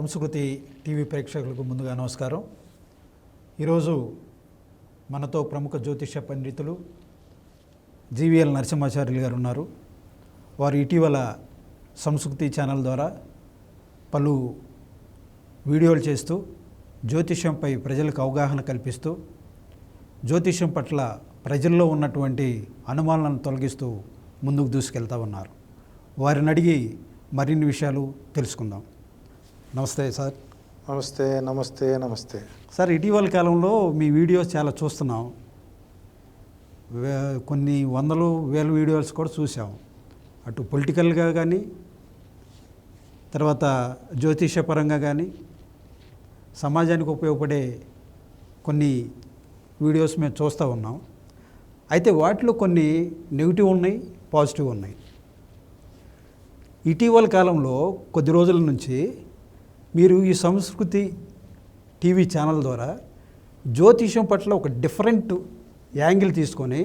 సంస్కృతి టీవీ ప్రేక్షకులకు ముందుగా నమస్కారం. ఈరోజు మనతో ప్రముఖ జ్యోతిష పండితులు జీవీఎల్ నరసింహాచార్యులు గారు ఉన్నారు. వారు ఇటీవల సంస్కృతి ఛానల్ ద్వారా పలు వీడియోలు చేస్తూ జ్యోతిష్యంపై ప్రజలకు అవగాహన కల్పిస్తూ జ్యోతిష్యం పట్ల ప్రజల్లో ఉన్నటువంటి అనుమానాలను తొలగిస్తూ ముందుకు దూసుకెళ్తూ ఉన్నారు. వారిని అడిగి మరిన్ని విషయాలు తెలుసుకుందాం. నమస్తే సార్. నమస్తే నమస్తే నమస్తే సార్, ఇటీవల కాలంలో మీ వీడియోస్ చాలా చూస్తున్నాం. కొన్ని వందలు వేల వీడియోస్ కూడా చూసాం. అటు పొలిటికల్గా కానీ, తర్వాత జ్యోతిషపరంగా కానీ, సమాజానికి ఉపయోగపడే కొన్ని వీడియోస్ మేము చూస్తూ ఉన్నాం. అయితే వాటిలో కొన్ని నెగిటివ్ ఉన్నాయి, పాజిటివ్ ఉన్నాయి. ఇటీవల కాలంలో కొద్ది రోజుల నుంచి మీరు ఈ సంస్కృతి టీవీ ఛానల్ ద్వారా జ్యోతిషం పట్ల ఒక డిఫరెంట్ యాంగిల్ తీసుకొని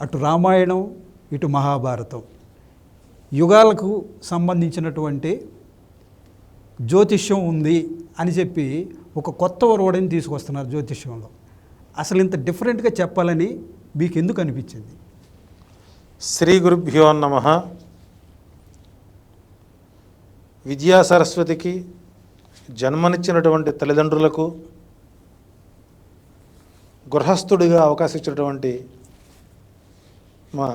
అటు రామాయణం, ఇటు మహాభారతం యుగాలకు సంబంధించినటువంటి జ్యోతిష్యం ఉంది అని చెప్పి ఒక కొత్త ఒరవడిని తీసుకొస్తున్నారు జ్యోతిష్యంలో. అసలు ఇంత డిఫరెంట్గా చెప్పాలని మీకు ఎందుకు అనిపించింది? శ్రీ గురుభ్యో నమః. విద్యా సరస్వతికి జన్మనిచ్చినటువంటి తల్లిదండ్రులకు, గృహస్థుడిగా అవకాశం ఇచ్చినటువంటి మా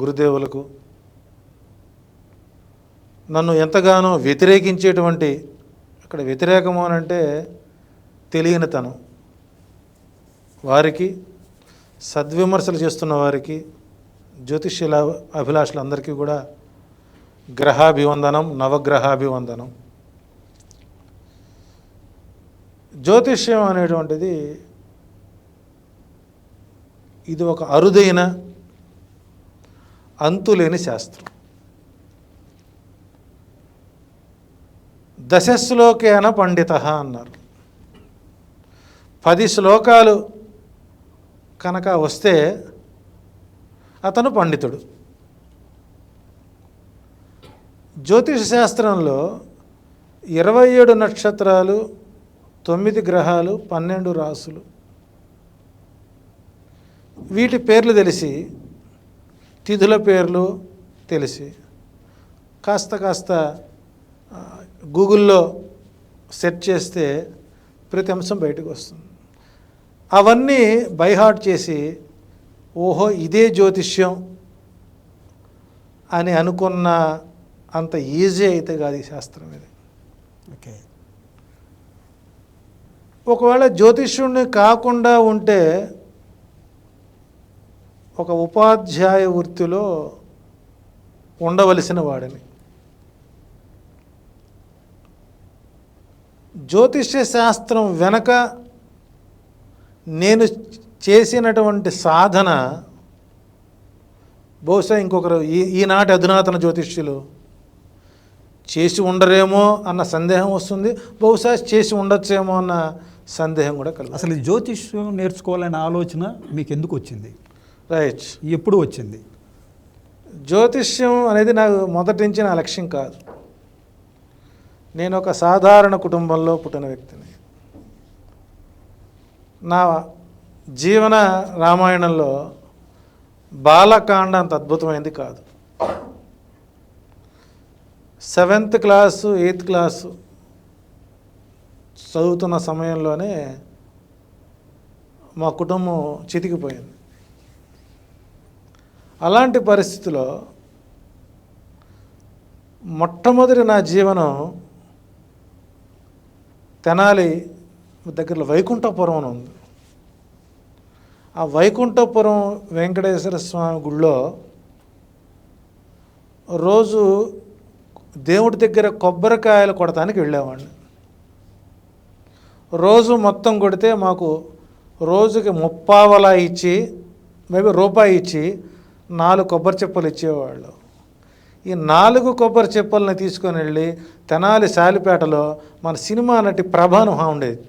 గురుదేవులకు, నన్ను ఎంతగానో వ్యతిరేకించేటువంటి, ఇక్కడ వ్యతిరేకము అని అంటే తెలియనితనం వారికి, సద్విమర్శలు చేస్తున్న వారికి, జ్యోతిష్యుల అభిలాషులందరికీ కూడా గ్రహాభివందనం, నవగ్రహాభివందనం. జ్యోతిష్యం అనేటువంటిది ఇది ఒక అరుదైన అంతులేని శాస్త్రం. దశశ్లోకేన పండితః అన్నారు. 10 శ్లోకాలు కనుక వస్తే అతను పండితుడు. జ్యోతిష శాస్త్రంలో 27 నక్షత్రాలు, 9 గ్రహాలు, 12 రాసులు, వీటి పేర్లు తెలిసి, తిథుల పేర్లు తెలిసి, కాస్త గూగుల్లో సెర్చ్ చేస్తే ప్రతి అంశం బయటకు వస్తుంది. అవన్నీ బైహార్ట్ చేసి, ఓహో ఇదే జ్యోతిష్యం అని అనుకున్న అంత ఈజీ అయితే కాదు ఈ శాస్త్రం ఇది. ఓకే, ఒకవేళ జ్యోతిష్యుడిని కాకుండా ఉంటే ఒక ఉపాధ్యాయ వృత్తిలో ఉండవలసిన వాడిని. జ్యోతిష్య శాస్త్రం వెనక నేను చేసినటువంటి సాధన బహుశా ఇంకొకరు ఈనాటి అధునాతన జ్యోతిష్యులు చేసి ఉండరేమో అన్న సందేహం వస్తుంది. బహుశా చేసి ఉండొచ్చేమో అన్న సందేహం కూడా కలుగుతుంది. అసలు జ్యోతిష్యం నేర్చుకోవాలనే ఆలోచన మీకు ఎందుకు వచ్చింది? రైట్. ఎప్పుడు వచ్చింది? జ్యోతిష్యం అనేది నాకు మొదటి నుంచి నా లక్ష్యం కాదు. నేను ఒక సాధారణ కుటుంబంలో పుట్టిన వ్యక్తిని. నా జీవన రామాయణంలో బాలకాండ అంత అద్భుతమైంది కాదు. 7th క్లాసు 8th క్లాసు చదువుతున్న సమయంలోనే మా కుటుంబం చితికిపోయింది. అలాంటి పరిస్థితిలో మొట్టమొదటి నా జీవనం తెనాలి దగ్గరలో వైకుంఠపురం అని ఉంది. ఆ వైకుంఠపురం వెంకటేశ్వర స్వామి గుడిలో రోజు దేవుడి దగ్గర కొబ్బరికాయలు కొడటానికి వెళ్ళేవాడిని. రోజు మొత్తం కొడితే మాకు రోజుకి 30 ఇచ్చి, మేబీ రూపాయి ఇచ్చి 4 కొబ్బరి చెప్పలు ఇచ్చేవాళ్ళు. ఈ 4 కొబ్బరి చెప్పల్ని తీసుకొని వెళ్ళి తెనాలి శాలిపేటలో మన సినిమా నటి ప్రభాను ఉండేది.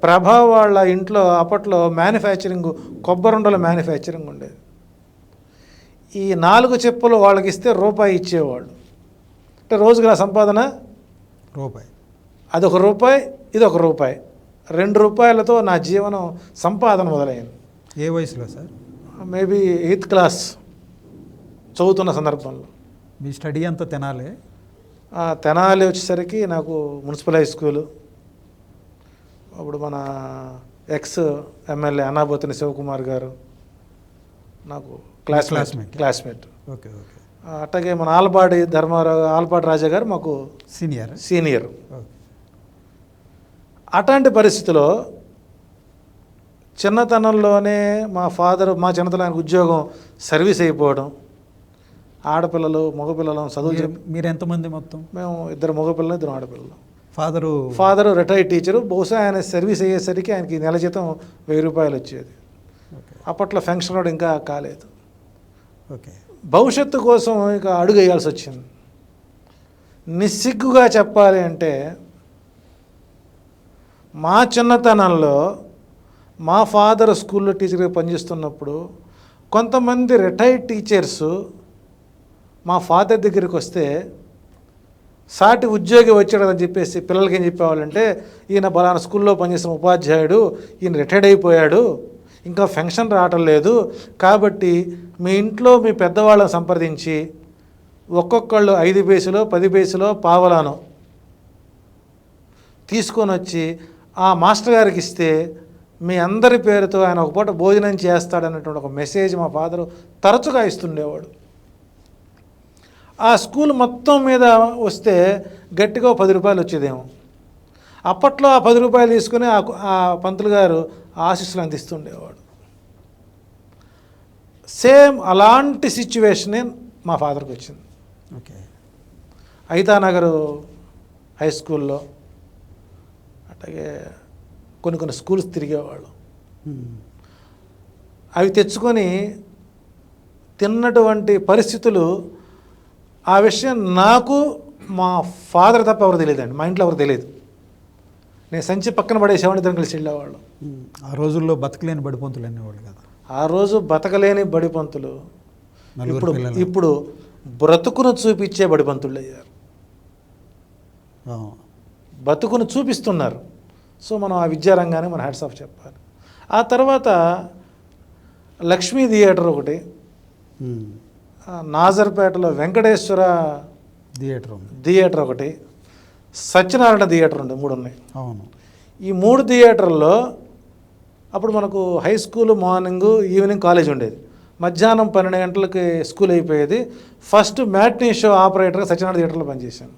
ప్రభ వాళ్ళ ఇంట్లో అప్పట్లో మ్యానుఫ్యాక్చరింగ్, కొబ్బరుండల మ్యానుఫ్యాక్చరింగ్ ఉండేది. ఈ 4 చెప్పులు వాళ్ళకి ఇస్తే రూపాయి ఇచ్చేవాళ్ళు. అంటే రోజుకి నా సంపాదన రూపాయి. అదొక రూపాయి, ఇది ఒక రూపాయి, 2 రూపాయలతో నా జీవనం సంపాదన మొదలైంది. ఏ వయసులో సార్? మేబీ 8th క్లాస్ చదువుతున్న సందర్భంలో. మీ స్టడీ అంతా తినాలి. తెనాలి వచ్చేసరికి నాకు మున్సిపల్ హై స్కూలు, అప్పుడు మన ఎక్స్ ఎమ్మెల్యే అనాబోతిని శివకుమార్ గారు నాకు క్లాస్మేట్. Okay okay. అట్లాగే మన ఆల్పాటి రాజా గారు మాకు సీనియర్. అట్లాంటి పరిస్థితిలో చిన్నతనంలోనే మా చిన్నతనానికి ఉద్యోగం సర్వీస్ అయిపోవడం, ఆడపిల్లలు మగపిల్లలు చదువు చెప్పి. మీరు ఎంతమంది మొత్తం? మేము 2 మగపిల్లలు 2 ఆడపిల్లలు. Father retired teacher. బహుశా ఆయన సర్వీస్ అయ్యేసరికి ఆయనకి నెల జీతం 1000 రూపాయలు వచ్చేది. అప్పట్లో ఫంక్షన్ కూడా ఇంకా కాలేదు. ఓకే. భవిష్యత్తు కోసం ఇక అడుగు వేయాల్సి వచ్చింది. నిస్సిగ్గుగా చెప్పాలి అంటే మా చిన్నతనంలో మా ఫాదర్ స్కూల్లో టీచర్గా పనిచేస్తున్నప్పుడు కొంతమంది రిటైర్డ్ టీచర్సు మా ఫాదర్ దగ్గరికి వస్తే సాటి ఉద్యోగి వచ్చాడని చెప్పేసి పిల్లలకి ఏం చెప్పేవాళ్ళంటే, ఈయన బలానా స్కూల్లో పనిచేసిన ఉపాధ్యాయుడు, ఈయన రిటైర్డ్ అయిపోయాడు, ఇంకా ఫంక్షన్ రావటం లేదు, కాబట్టి మీ ఇంట్లో మీ పెద్దవాళ్ళని సంప్రదించి ఒక్కొక్కళ్ళు 5 పైసలో 10 పైసలో పావలాను తీసుకొని వచ్చి ఆ మాస్టర్ గారికి ఇస్తే మీ అందరి పేరుతో ఆయన ఒక పూట భోజనం చేస్తాడన్నటువంటి ఒక మెసేజ్ మా ఫాదరు తరచుగా ఇస్తుండేవాడు. ఆ స్కూల్ మొత్తం మీద వస్తే గట్టిగా 10 రూపాయలు వచ్చేదేమో. అప్పట్లో ఆ 10 రూపాయలు తీసుకుని ఆ పంతులు గారు ఆశీస్సులు అందిస్తుండేవాడు. సేమ్ అలాంటి సిచ్యువేషనే మా ఫాదర్కి వచ్చింది. ఓకే. ఐతానగర్ హై స్కూల్లో అట్లాగే కొన్ని స్కూల్స్ తిరిగేవాళ్ళు. అవి తెచ్చుకొని తిన్నటువంటి పరిస్థితులు, ఆ విషయం నాకు మా ఫాదర్ తప్ప ఎవరు తెలియదండి. మా ఇంట్లో ఎవరు తెలియదు. నేను సంచి పక్కన పడేసేవాడిని, ఇద్దరం కలిసి వెళ్ళేవాళ్ళు. ఆ రోజుల్లో బతకలేని బడిపంతులు అనేవాళ్ళు కదా. ఆ రోజు బతకలేని బడిపంతులు ఇప్పుడు బ్రతుకును చూపించే బడిపంతులు అయ్యారు. బతుకును చూపిస్తున్నారు. సో మనం ఆ విద్యారంగానే మన హ్యాట్స్ ఆఫ్ చెప్పాలి. ఆ తర్వాత లక్ష్మీ థియేటర్ ఒకటి, నాజర్పేటలో వెంకటేశ్వర థియేటర్ ఒకటి, సత్యనారాయణ థియేటర్ ఉంది, 3 ఉన్నాయి. అవును. ఈ 3 థియేటర్లో అప్పుడు మనకు high school morning evening college ఉండేది. మధ్యాహ్నం 12 గంటలకి స్కూల్ అయిపోయేది. ఫస్ట్ మ్యాట్నీ షో ఆపరేటర్గా సత్యనారాయణ థియేటర్లో పనిచేశాను.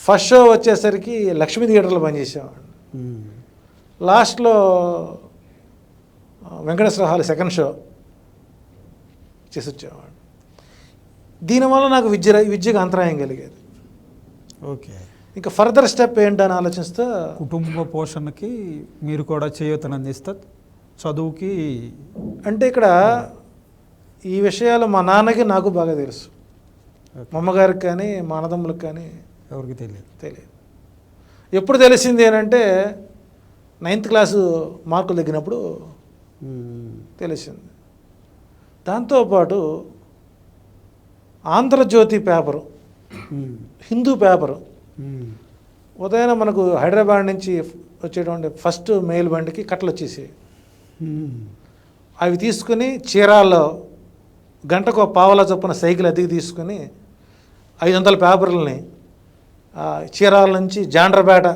ఫస్ట్ షో వచ్చేసరికి లక్ష్మీ థియేటర్లో పనిచేసేవాడు. లాస్ట్లో వెంకటేశ్వర హాల్ సెకండ్ షో చేసి వచ్చేవాడు. దీనివల్ల నాకు విద్యకు అంతరాయం కలిగేది. ఓకే. ఇంకా ఫర్దర్ స్టెప్ ఏంటని ఆలోచిస్తే, కుటుంబ పోషణకి మీరు కూడా చేయూతను అందిస్తా, చదువుకి అంటే ఇక్కడ ఈ విషయాలు మా నాన్నకి నాకు బాగా తెలుసు. మా అమ్మగారికి కానీ మా అన్నదమ్ములకు కానీ ఎవరికి తెలియదు. ఎప్పుడు తెలిసింది అంటే 9th క్లాసు మార్కులు తగ్గినప్పుడు తెలిసింది. దాంతోపాటు ఆంధ్రజ్యోతి పేపరు, హిందూ పేపరు, ఉదయం మనకు హైదరాబాద్ నుంచి వచ్చేటువంటి ఫస్ట్ మెయిల్ బండికి కట్టలు వచ్చేసి అవి తీసుకుని చీరాల్లో గంటకు పావలా చొప్పున సైకిల్ అద్దెకి తీసుకుని 500 పేపర్లని చీరాల నుంచి జాండ్రపేట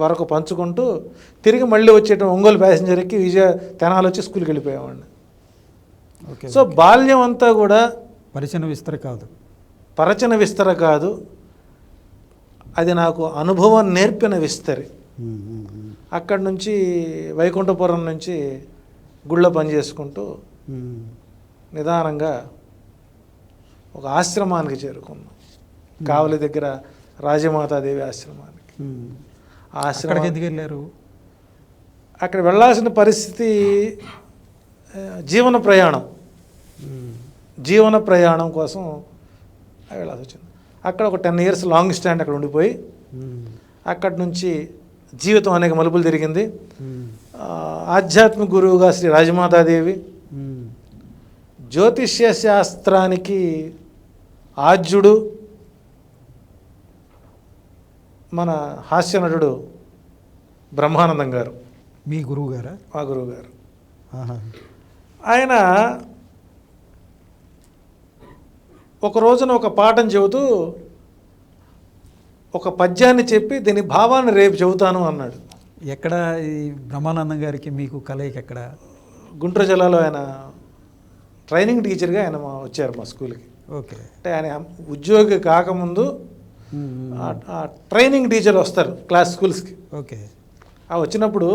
వరకు పంచుకుంటూ తిరిగి మళ్ళీ వచ్చేటువంటి ఒంగోలు ప్యాసింజర్కి తెనాలి వచ్చి స్కూల్కి వెళ్ళిపోయేవాడిని. సో బాల్యం అంతా కూడా పరచన విస్తర కాదు, అది నాకు అనుభవం నేర్పిన విస్తరి. అక్కడి నుంచి వైకుంఠపురం నుంచి గుళ్ళో పనిచేసుకుంటూ నిదానంగా ఒక ఆశ్రమానికి చేరుకున్నాం. కావలి దగ్గర రాజమాతాదేవి ఆశ్రమానికి. ఆశ్రమానికి ఎందుకు వెళ్ళారు? అక్కడ వెళ్ళాల్సిన పరిస్థితి, జీవన ప్రయాణం కోసం వెళ్ళాల్సి వచ్చింది. అక్కడ ఒక 10 years లాంగ్ స్టాండ్ అక్కడ ఉండిపోయి అక్కడి నుంచి జీవితం అనేక మలుపులు తిరిగింది. ఆధ్యాత్మిక గురువుగా శ్రీ రాజమాతాదేవి, జ్యోతిష్య శాస్త్రానికి ఆద్యుడు, మన హాస్య నటుడు బ్రహ్మానందం గారు, మీ గురువు గారా? మా గురువు గారు. ఆహా. ఆయన ఒక రోజున ఒక పాఠం చెబుతూ ఒక పద్యాన్ని చెప్పి దీని భావాన్ని రేపు చెబుతాను అన్నాడు. ఎక్కడ ఈ బ్రహ్మానందం గారికి మీకు కలయిక ఎక్కడ? గుంటూరు జిల్లాలో ఆయన ట్రైనింగ్ టీచర్గా ఆయన వచ్చారు మా స్కూల్కి. ఓకే. అంటే ఆయన ఉద్యోగి కాకముందు ఆ ట్రైనింగ్ టీచర్ వస్తారు క్లాస్ స్కూల్స్కి. ఓకే. ఆ వచ్చినప్పుడు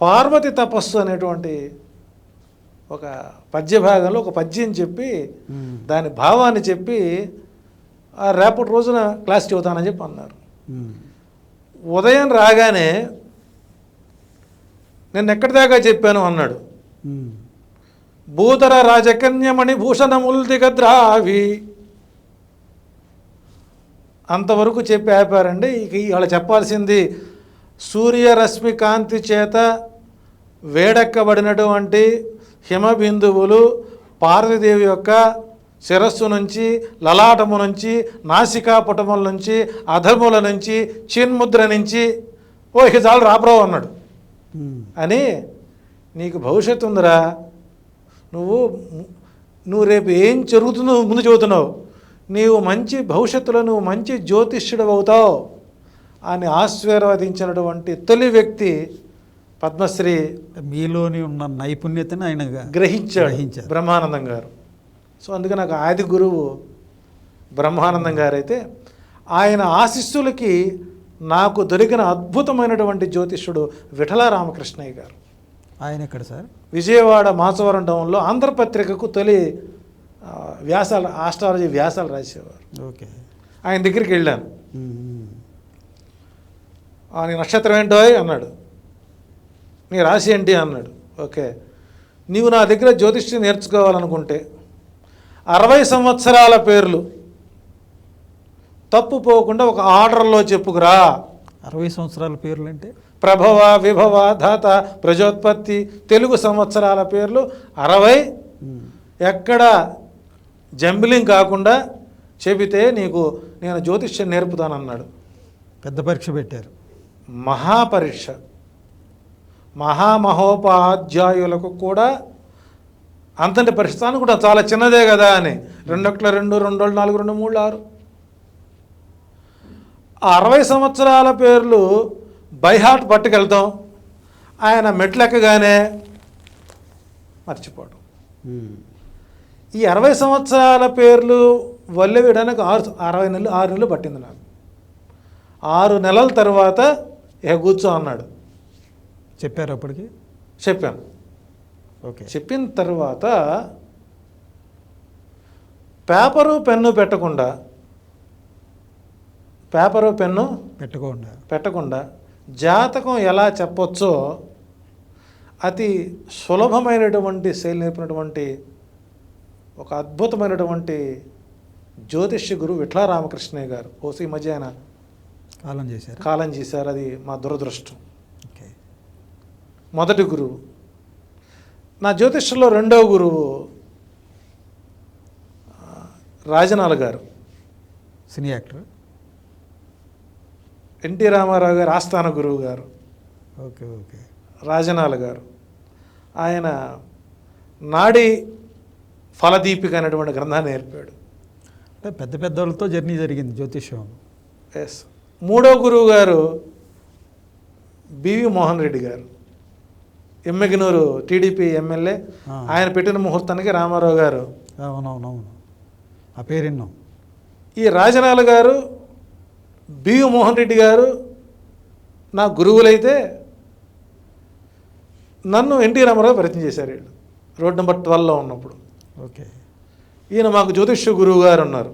పార్వతి తపస్సు అనేటువంటి ఒక పద్య భాగంలో ఒక పద్యం చెప్పి దాని భావాన్ని చెప్పి ఆ రేపటి రోజున క్లాస్ చెబుతానని చెప్పి అన్నారు. ఉదయం రాగానే నేను ఎక్కడి దాకా చెప్పాను అన్నాడు. భూతర రాజకన్యమణి భూషణముల్ దిగద్రావి అంతవరకు చెప్పి ఆపారండి. ఇక ఇవాళ చెప్పాల్సింది సూర్యరశ్మి కాంతి చేత వేడెక్కబడినటువంటి హిమబిందువులు పార్వతీదేవి యొక్క శిరస్సు నుంచి, లలాటము నుంచి, నాసికా పుటముల నుంచి, అధముల నుంచి, చిన్ముద్ర నుంచి, ఓ ఇక చాలు రాబ్రావు అన్నాడు. అని నీకు భవిష్యత్తు ఉందిరా, నువ్వు రేపు ఏం జరుగుతుందో ముందు చెబుతున్నావు, నీవు మంచి భవిష్యత్తులో నువ్వు మంచి జ్యోతిష్యుడు అవుతావు అని ఆశీర్వదించినటువంటి తొలి వ్యక్తి పద్మశ్రీ. మీలోని ఉన్న నైపుణ్యతని ఆయన గ్రహించాడు బ్రహ్మానందం గారు. సో అందుకే నాకు ఆది గురువు బ్రహ్మానందం గారు అయితే, ఆయన ఆశీస్సులకి నాకు దొరికిన అద్భుతమైనటువంటి జ్యోతిష్యుడు విఠల రామకృష్ణయ్య గారు. ఆయన ఎక్కడ సార్? విజయవాడ మాచవరం టౌన్లో ఆంధ్రపత్రికకు తొలి వ్యాసాలు, ఆస్ట్రాలజీ వ్యాసాలు రాసేవారు. ఓకే. ఆయన దగ్గరికి వెళ్ళాను. నీ నక్షత్రం ఏంటో అన్నాడు, నీ రాశి ఏంటి అన్నాడు. ఓకే, నీవు నా దగ్గర జ్యోతిష్యం నేర్చుకోవాలనుకుంటే 60 సంవత్సరాల పేర్లు తప్పు పోకుండా ఒక ఆర్డర్లో చెప్పుకురా. 60 సంవత్సరాల పేర్లు అంటే ప్రభవ, విభవ, ధాత, ప్రజోత్పత్తి, తెలుగు సంవత్సరాల పేర్లు 60 ఎక్కడ జంబిలింగ్ కాకుండా చెబితే నేను జ్యోతిష్యం నేర్పుతానన్నాడు. పెద్ద పరీక్ష పెట్టారు. మహాపరీక్ష. మహామహోపాధ్యాయులకు కూడా అంతటి పరిస్థితాన్ని కూడా చాలా చిన్నదే కదా అని 2 1 2 2 4 2 3 6 60 సంవత్సరాల పేర్లు బైహార్ట్ పట్టుకెళ్తాం. ఆయన మెట్లెక్కగానే మర్చిపోవడం. ఈ 60 సంవత్సరాల పేర్లు వల్లె వేయడానికి 6 నెలలు పట్టింది నాకు. 6 నెలల తర్వాత కూర్చో అన్నాడు. చెప్పారు అప్పటికి? చెప్పాను. ఓకే. చెప్పిన తర్వాత పేపరు పెన్ను పెట్టకుండా జాతకం ఎలా చెప్పొచ్చో అతి సులభమైనటువంటి శైలి నేర్పినటువంటి ఒక అద్భుతమైనటువంటి జ్యోతిష్య గురువు విఠల రామకృష్ణయ్య గారు. ఈ మధ్య ఆయన కాలం చేశారు. అది మా దురదృష్టం. ఓకే. మొదటి గురువు. నా జ్యోతిష్యంలో రెండవ గురువు రాజనాల గారు, సినీ యాక్టర్. ఎన్టీ రామారావు గారు ఆస్థాన గురువు గారు. ఓకే. ఓకే. రాజనాల గారు. ఆయన నాడి ఫలదీపిక అనేటువంటి గ్రంథాన్ని నేర్పాడు. పెద్ద పెద్దవాళ్ళతో జర్నీ జరిగింది జ్యోతిష్యం. ఎస్. మూడో గురువు గారు బివి మోహన్ రెడ్డి గారు, ఎమ్మెగినూరు టీడీపీ ఎమ్మెల్యే. ఆయన పెట్టిన ముహూర్తానికి రామారావు గారు. అవునవునవును, ఆ పేరెన్నో. ఈ రాజనాల గారు, బివి మోహన్ రెడ్డి గారు నా గురువులైతే నన్ను ఎన్టీ రామారావు పరిచయం చేశారు. వీళ్ళు రోడ్ నెంబర్ 12లో ఉన్నప్పుడు. ఓకే. ఈయన మాకు జ్యోతిష్య గురువు గారు ఉన్నారు.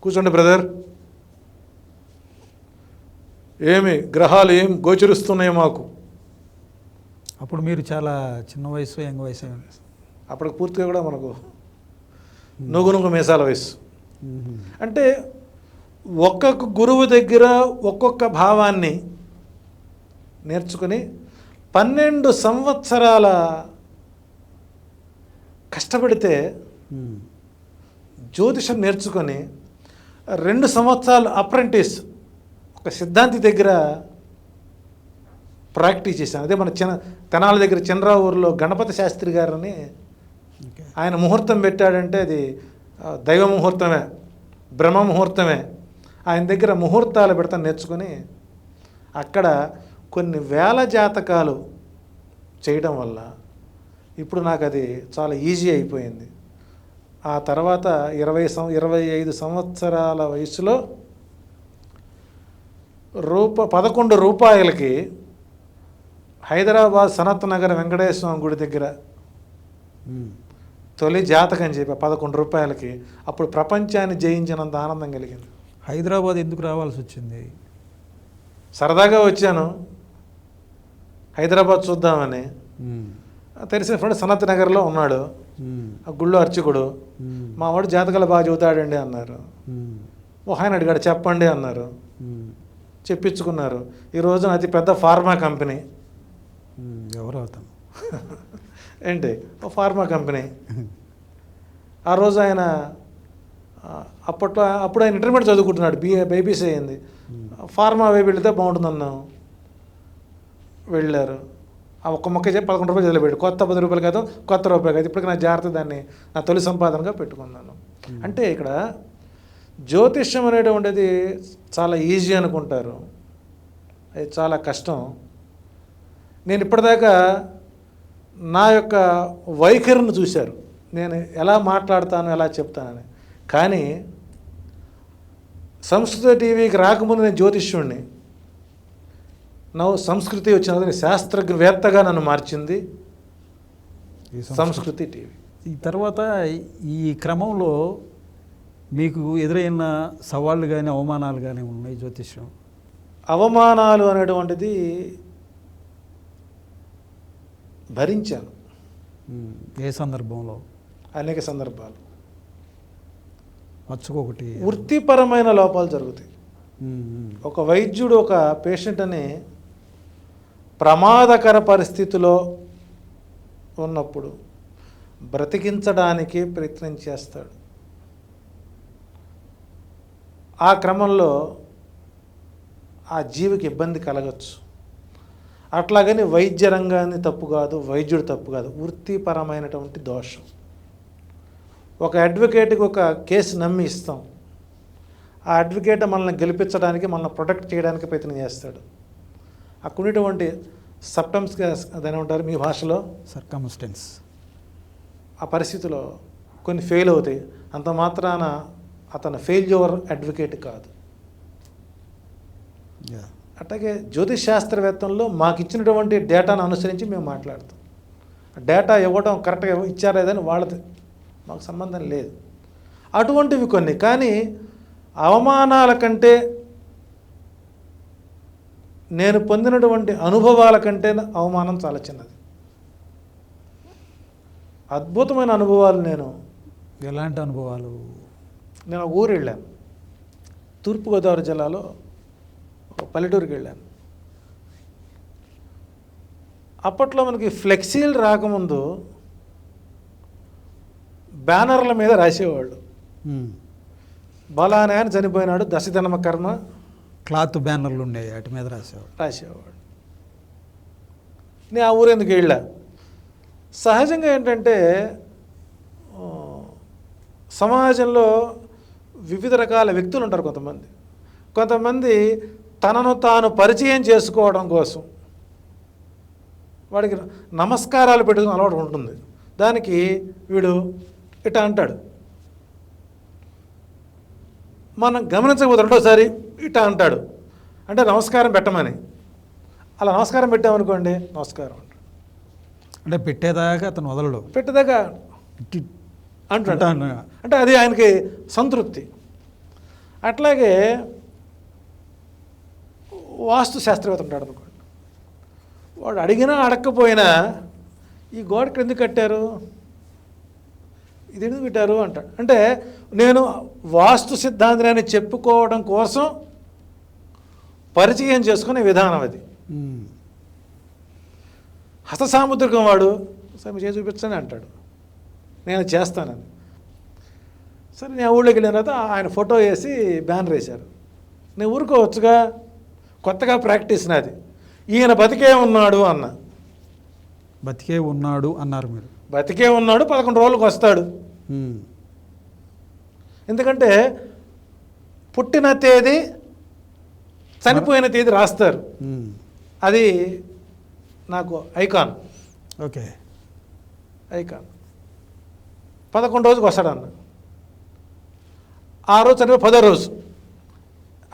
కూర్చోండి బ్రదర్, ఏమి గ్రహాలు ఏం గోచరిస్తున్నాయి మాకు. అప్పుడు మీరు చాలా చిన్న వయసు, యంగ్ వయసు. అప్పటికి పూర్తిగా కూడా మనకు నువ్వు మీసాల వయసు. అంటే ఒక్కొక్క గురువు దగ్గర ఒక్కొక్క భావాన్ని నేర్చుకుని 12 సంవత్సరాల కష్టపడితే జ్యోతిషం నేర్చుకొని 2 సంవత్సరాలు అప్రెంటిస్ ఒక సిద్ధాంతి దగ్గర ప్రాక్టీస్ చేశాను. అదే మన తెనాలి దగ్గర చంద్రావూరులో గణపతి శాస్త్రి గారని ఆయన ముహూర్తం పెట్టాడంటే అది దైవ ముహూర్తమే, బ్రహ్మ ముహూర్తమే. ఆయన దగ్గర ముహూర్తాలు పెడతాను నేర్చుకొని అక్కడ కొన్ని వేల జాతకాలు చేయడం వల్ల ఇప్పుడు నాకు అది చాలా ఈజీ అయిపోయింది. ఆ తర్వాత 25 సంవత్సరాల వయసులో 11 రూపాయలకి హైదరాబాద్ సనత్ నగర్ వెంకటేశ్వర స్వామి గుడి దగ్గర తొలి జాతకం చెప్పా 11 రూపాయలకి. అప్పుడు ప్రపంచాన్ని జయించినంత ఆనందం కలిగింది. హైదరాబాద్ ఎందుకు రావాల్సి వచ్చింది? సరదాగా వచ్చాను హైదరాబాద్ చూద్దామని. తెలిసిన ఫ్రెండ్ సనత్ నగర్లో ఉన్నాడు, ఆ గుళ్ళో అర్చకుడు. మా వాడు జాతకాలు బాగా చెబుతాడండి అన్నారు. ఆయన అడిగాడు చెప్పండి అన్నారు, చెప్పించుకున్నారు. ఈ రోజున అతి పెద్ద ఫార్మా కంపెనీ. ఎవరు అవుతాం ఏంటి ఫార్మా కంపెనీ. ఆ రోజు ఆయన అప్పుడు ఆయన ఇంటర్మీడియట్ చదువుకుంటున్నాడు, బైపీసీ అయింది. ఫార్మా వైపు వెళితే బాగుంటుందన్నాం, వెళ్ళారు. ఆ ఒక్క మొక్క చెప్పి 11 రూపాయలు చదివిపెట్టు, కొత్త 10 రూపాయలు కాదు, కొత్త రూపాయలు కాదు. ఇప్పటికి నా జాగ్రత్త దాన్ని నా తొలి సంపాదనగా పెట్టుకున్నాను. అంటే ఇక్కడ జ్యోతిష్యం అనేటువంటిది చాలా ఈజీ అనుకుంటారు, అది చాలా కష్టం. నేను ఇప్పటిదాకా నా యొక్క వైఖరిని చూశారు, నేను ఎలా మాట్లాడతాను, ఎలా చెప్తానని. కానీ సంస్కృత టీవీకి రాకముందు నేను జ్యోతిష్యుడిని. సంస్కృతి వచ్చిన శాస్త్రవేత్తగా నన్ను మార్చింది సంస్కృతి టీవీ. ఈ తర్వాత ఈ క్రమంలో మీకు ఎదురైన సవాళ్ళు కానీ అవమానాలు కానీ ఉన్నాయి జ్యోతిష్యం? అవమానాలు అనేటువంటిది భరించాను. ఏ సందర్భంలో? అనేక సందర్భాలు. మచ్చుకొకటి వృత్తిపరమైన లోపాలు జరుగుతాయి. ఒక వైద్యుడు ఒక పేషెంట్ని ప్రమాదకర పరిస్థితిలో ఉన్నప్పుడు బ్రతికించడానికి ప్రయత్నం చేస్తాడు. ఆ క్రమంలో ఆ జీవికి ఇబ్బంది కలగచ్చు. అట్లాగని వైద్య రంగాన్ని తప్పు కాదు, వైద్యుడు తప్పు కాదు, వృత్తిపరమైనటువంటి దోషం. ఒక అడ్వకేట్కి ఒక కేసు నమ్మి ఇస్తాం, ఆ అడ్వకేట్ మనల్ని గెలిపించడానికి, మనల్ని ప్రొటెక్ట్ చేయడానికి ప్రయత్నం చేస్తాడు. అక్కడ ఉన్నటువంటి సబ్టమ్స్ అదని ఉంటారు మీ భాషలో సర్కమ్స్టెన్స్. ఆ పరిస్థితిలో కొన్ని ఫెయిల్ అవుతాయి. అంత మాత్రాన అతను ఫెయిల్యూర్ అడ్వకేట్ కాదు. అట్లాగే జ్యోతిష్ శాస్త్రవేత్తంలో మాకు ఇచ్చినటువంటి డేటాను అనుసరించి మేము మాట్లాడతాం. డేటా ఇవ్వడం కరెక్ట్గా ఇచ్చారా లేదని వాళ్ళది మాకు సంబంధం లేదు. అటువంటివి కొన్ని. కానీ అవమానాల కంటే, నేను పొందినటువంటి అనుభవాల కంటే అవమానం చాలా చిన్నది. అద్భుతమైన అనుభవాలు. ఎలాంటి అనుభవాలు? నేను ఒక ఊరు వెళ్ళాను, తూర్పుగోదావరి జిల్లాలో ఒక పల్లెటూరుకి వెళ్ళాను. అప్పట్లో మనకి ఫ్లెక్సీలు రాకముందు బ్యానర్ల మీద రాసేవాళ్ళు, బలానే అని చనిపోయినాడు, దశజన్మ కర్మ. క్లాత్ బ్యానర్లు ఉండేవి, వాటి మీద రాసేవాడు. నేను ఆ ఊరు ఎందుకు వెళ్ళా? సహజంగా ఏంటంటే సమాజంలో వివిధ రకాల వ్యక్తులు ఉంటారు. కొంతమంది తనను తాను పరిచయం చేసుకోవడం కోసం వాడికి నమస్కారాలు పెట్టుకుని అలవాటు ఉంటుంది. దానికి వీడు ఇట్లా అంటాడు, మనం గమనించకపోతే రెండోసారి ఇట్లా అంటాడు, అంటే నమస్కారం పెట్టమని. అలా నమస్కారం పెట్టామనుకోండి, నమస్కారం అంటాడు. అంటే పెట్టేదాకా అతను వదలడు, పెట్టేదాకా అంటాడు. అంటే అది ఆయనకి సంతృప్తి. అట్లాగే వాస్తు శాస్త్రవేత్త ఉంటాడు అనుకోండి, వాడు అడిగినా అడగకపోయినా ఈ గోడకి ఎందుకు కట్టారు, ఇది ఎందుకు పెట్టారు అంటాడు. అంటే నేను వాస్తు సిద్ధాంతాన్ని చెప్పుకోవడం కోసం పరిచయం చేసుకునే విధానం అది. హస్త సాముద్రికం వాడు చేసి చూపించని అంటాడు. నేను చేస్తానని. సరే నేను ఊళ్ళోకి వెళ్ళిన తర్వాత ఆయన ఫోటో వేసి బ్యానర్ వేశారు. నేను ఊరుకోవచ్చుగా, కొత్తగా ప్రాక్టీస్ నాది. ఈయన బతికే ఉన్నాడు అన్న. బతికే ఉన్నాడు అన్నారు మీరు. బతికే ఉన్నాడు, 11 రోజులకు వస్తాడు. ఎందుకంటే పుట్టిన తేదీ చనిపోయిన తేదీ రాస్తారు. అది నాకు ఐకాన్. ఓకే, ఐకాన్ 11 రోజుకి వస్తాడన్న. ఆ రోజు చనిపోయి 10వ రోజు.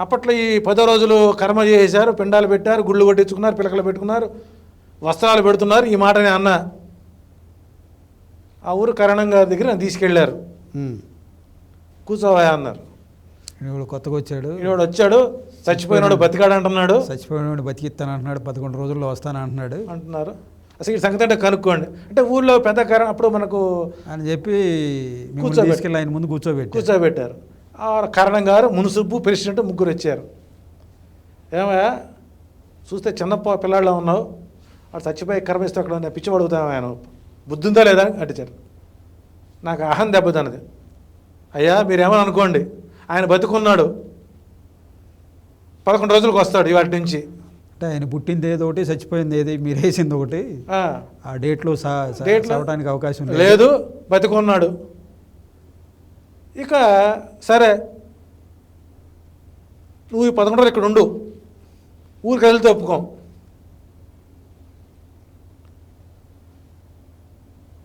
అప్పట్లో ఈ 10 రోజులు కర్మ చేశారు, పిండాలు పెట్టారు, గుళ్ళు కొట్టించుకున్నారు, పిలకలు పెట్టుకున్నారు, వస్త్రాలు పెడుతున్నారు. ఈ మాట నేను అన్న. ఆ ఊరు కరణం గారి దగ్గర నన్ను తీసుకెళ్ళారు. కూర్చోవా అన్నారు. ఈవిడ కొత్తగా వచ్చాడు, ఈవిడ వచ్చాడు, చచ్చిపోయినాడు బతికాడు అంటున్నాడు, చచ్చిపోయినాడు బతికిస్తాను అంటున్నాడు, 11 రోజుల్లో వస్తాను అంటున్నారు. అసలు ఈ సంగతి అంటే కనుక్కోండి అంటే ఊళ్ళో పెద్ద అప్పుడు మనకు అని చెప్పి తీసుకెళ్ళి ఆయన ముందు కూర్చోబెట్టారు. ఆ కరణం గారు, మున్సిపు, ప్రెసిడెంట్ ముగ్గురు వచ్చారు. ఏమయ్యా చూస్తే చిన్న పిల్లాళ్ళ ఉన్నావు, వాడు చచ్చిపోయి కర్మిస్తే అక్కడ నేను పిచ్చి పడుగుతాను, ఆయన బుద్ధి ఉందా లేదా అని అడిచారు. నాకు అహం దెబ్బతన్నది. అయ్యా మీరేమని అనుకోండి, ఆయన బతుకున్నాడు, 11 రోజులకు వస్తాడు ఇవాటి నుంచి. అంటే ఆయన పుట్టింది ఏదో ఒకటి, చచ్చిపోయింది ఏది, మీరు వేసింది ఒకటి, ఆ డేట్లో సావడానికి అవకాశం లేదు, బతుకున్నాడు. ఇక సరే నువ్వు ఈ 11 రోజులు ఇక్కడ ఉండు, ఊరికి వెళ్తే ఒప్పుకోం.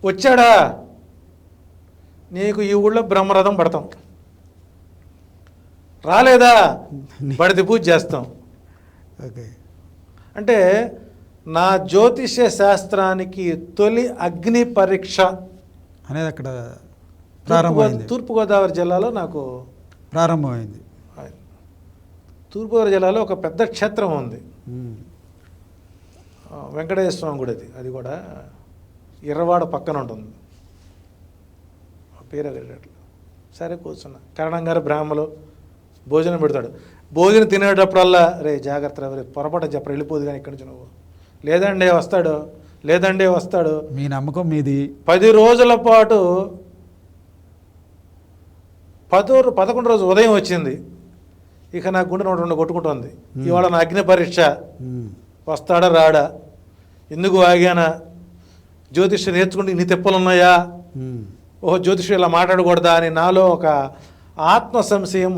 వచ్చాడా నీకు ఈ ఊళ్ళో బ్రహ్మరథం పడతాం, రాలేదా బడిది పూజ చేస్తాం. ఓకే, అంటే నా జ్యోతిష్య శాస్త్రానికి తొలి అగ్ని పరీక్ష అనేది అక్కడ ప్రారంభమైంది. తూర్పుగోదావరి జిల్లాలో నాకు ప్రారంభమైంది. తూర్పుగోదావరి జిల్లాలో ఒక పెద్ద క్షేత్రం ఉంది, వెంకటేశ్వర స్వామి గుడి. అది కూడా ఇర్రవాడ పక్కన ఉంటుంది, పేరు అడిగేటట్లు. సరే కూర్చున్నా. కరణం గారు బ్రాహ్మలు భోజనం పెడతాడు. భోజనం తినేటప్పుడల్లా రే జాగ్రత్త, రే పొరపాటు చెప్పరు, వెళ్ళిపోదు కానీ ఇక్కడి నుంచి నువ్వు. లేదండి వస్తాడు, లేదండి వస్తాడు. మీ నమ్మకం మీది. 10 రోజుల పాటు 11 రోజు ఉదయం వచ్చింది. ఇక నా గుండె 2 కొట్టుకుంటుంది. ఇవాళ నా అగ్ని పరీక్ష, వస్తాడా రాడా, ఎందుకు ఆగానా, జ్యోతిష్యం నేర్చుకుంటే ఇన్ని తిప్పలు ఉన్నాయా, ఓహో జ్యోతిష్యం ఇలా మాట్లాడకూడదా అని నాలో ఒక ఆత్మ సంశయం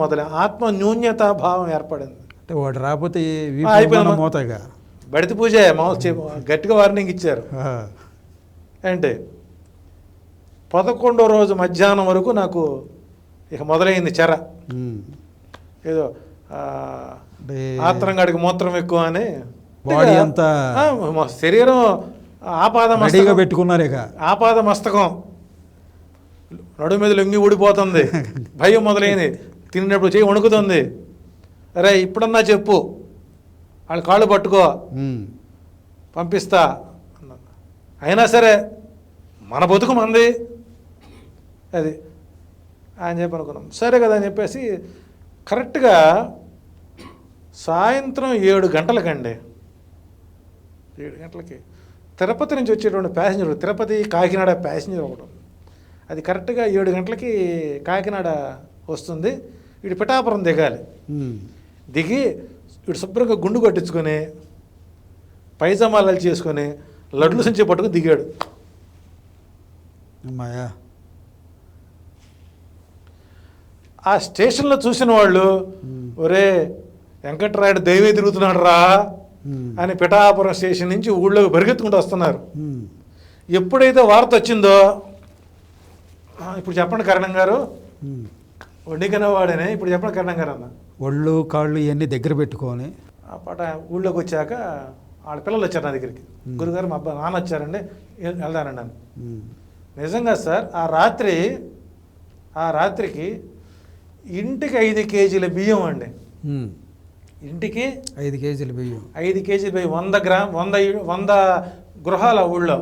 ఆత్మ న్యూన్యతా భావం ఏర్పడింది. అంటే వాడు రాకపోతే అయిపోయింది. బడితి పూజ గట్టిగా వార్నింగ్ ఇచ్చారు. అంటే 11వ రోజు మధ్యాహ్నం వరకు నాకు ఇక మొదలైంది చెర. ఏదో ఆత్రంగాడికి మూత్రం ఎక్కువ అని శరీరం ఆపాద పెట్టుకున్నారు. ఇక ఆపాద మస్తకం నడు మీద లొంగి ఊడిపోతుంది, భయం మొదలైంది, తిన్నప్పుడు చేయి వణుకుతుంది. అరే ఇప్పుడన్నా చెప్పు, వాళ్ళ కాళ్ళు పట్టుకో, పంపిస్తా అన్నా. అయినా సరే మన బతుకు మంది అది అని చెప్పి అనుకున్నాం. సరే కదా అని చెప్పేసి కరెక్ట్గా సాయంత్రం 7 గంటలకండి, 7 గంటలకి తిరుపతి నుంచి వచ్చేటువంటి ప్యాసింజర్, తిరుపతి కాకినాడ ప్యాసింజర్ ఒకటి, అది కరెక్ట్గా 7 గంటలకి కాకినాడ వస్తుంది. వీడు పిఠాపురం దిగాలి. దిగి వీడు శుభ్రంగా గుండు కొట్టించుకొని పైజమాలు చేసుకొని లడ్లు సంచి పట్టుకుని దిగాడు. అమ్మాయా ఆ స్టేషన్లో చూసిన వాళ్ళు ఒరే వెంకట్రాయుడు దైవే తిరుగుతున్నాడు రా అని పిఠాపురం స్టేషన్ నుంచి ఊళ్ళోకి పరిగెత్తుకుంటూ వస్తున్నారు. ఎప్పుడైతే వార్త వచ్చిందో, ఇప్పుడు చెప్పండి కరణం గారు, వండికనే వాడేనే, ఇప్పుడు చెప్పండి కరణం గారు అన్న. ఒళ్ళు కాళ్ళు ఇవన్నీ దగ్గర పెట్టుకొని ఆ పాట ఊళ్ళోకి వచ్చాక వాళ్ళ పిల్లలు వచ్చారు నా దగ్గరికి. గురుగారు మా అబ్బాయి నాన్న వచ్చారండి, వెళ్దానండి అని. నిజంగా సార్ ఆ రాత్రికి ఇంటికి 5 కేజీల బియ్యం అండి. ఇంటికి 5 కేజీల బియ్యం, 5 కేజీల బియ్యం, 100 గృహాల ఊళ్ళో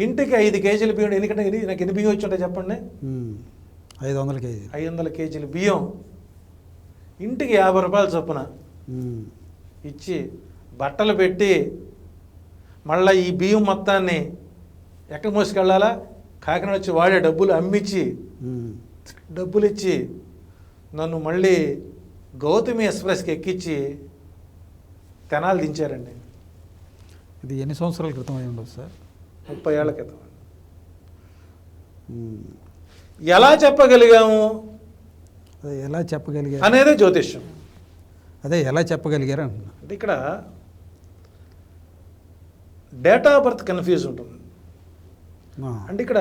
ఇంటికి 5 కేజీల బియ్యం. ఎందుకంటే నాకు ఎన్ని బియ్యం వచ్చి ఉంటాయి చెప్పండి? 500 కేజీలు. 500 కేజీల బియ్యం ఇంటికి 50 రూపాయల చొప్పున ఇచ్చి బట్టలు పెట్టి మళ్ళీ ఈ బియ్యం మొత్తాన్ని ఎక్కడ మోసుకెళ్ళాలా, కాకినాడ వచ్చి వాడే డబ్బులు అమ్మిచ్చి డబ్బులు ఇచ్చి నన్ను మళ్ళీ గౌతమి ఎక్స్ప్రెస్కి ఎక్కించి తెనాలు దించారండి. ఇది ఎన్ని సంవత్సరాల క్రితం అయి ఉండదు సార్? 30 ఏళ్ల క్రితం. ఎలా చెప్పగలిగాము అదే ఎలా చెప్పగలిగారు అనేదే జ్యోతిష్యం. అదే ఎలా చెప్పగలిగారు అంటున్నా. అంటే ఇక్కడ డేట్ ఆఫ్ బర్త్ కన్ఫ్యూజ్ ఉంటుంది. అంటే ఇక్కడ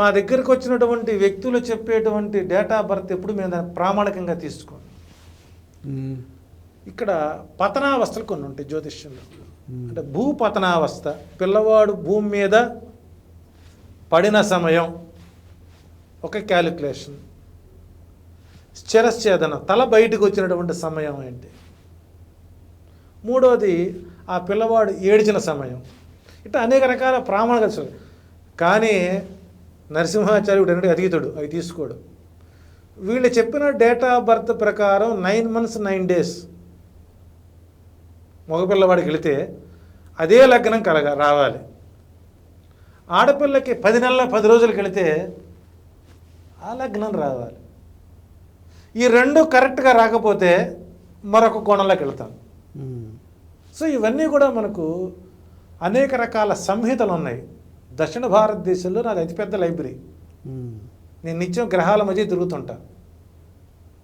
మా దగ్గరకు వచ్చినటువంటి వ్యక్తులు చెప్పేటువంటి డేట్ ఆఫ్ బర్త్ ఎప్పుడు మేము దాన్ని ప్రామాణికంగా తీసుకోండి. ఇక్కడ పతనావస్థలు కొన్ని ఉంటాయి జ్యోతిష్యంలో. అంటే భూపతనావస్థ, పిల్లవాడు భూమి మీద పడిన సమయం ఒక క్యాలిక్యులేషన్. శిరశ్ఛేదన, తల బయటకు వచ్చినటువంటి సమయం ఏంటి. మూడోది ఆ పిల్లవాడు ఏడ్చిన సమయం. ఇట్లా అనేక రకాల ప్రామాణిక. కానీ నరసింహాచార్యుడు అనేది అతీతుడు, అవి తీసుకోడు. వీళ్ళు చెప్పిన డేట్ ఆఫ్ బర్త్ ప్రకారం 9 months 9 days మగపిల్లవాడికి వెళితే అదే లగ్నం రావాలి. ఆడపిల్లకి 10 నెలల 10 రోజులకి వెళితే ఆ లగ్నం రావాలి. ఈ రెండు కరెక్ట్గా రాకపోతే మరొక కోణంలోకి వెళ్తాం. సో ఇవన్నీ కూడా మనకు అనేక రకాల సంహితలు ఉన్నాయి. దక్షిణ భారతదేశంలో నాది అతిపెద్ద లైబ్రరీ. నేను నిత్యం గ్రహాల మధ్య తిరుగుతుంటా.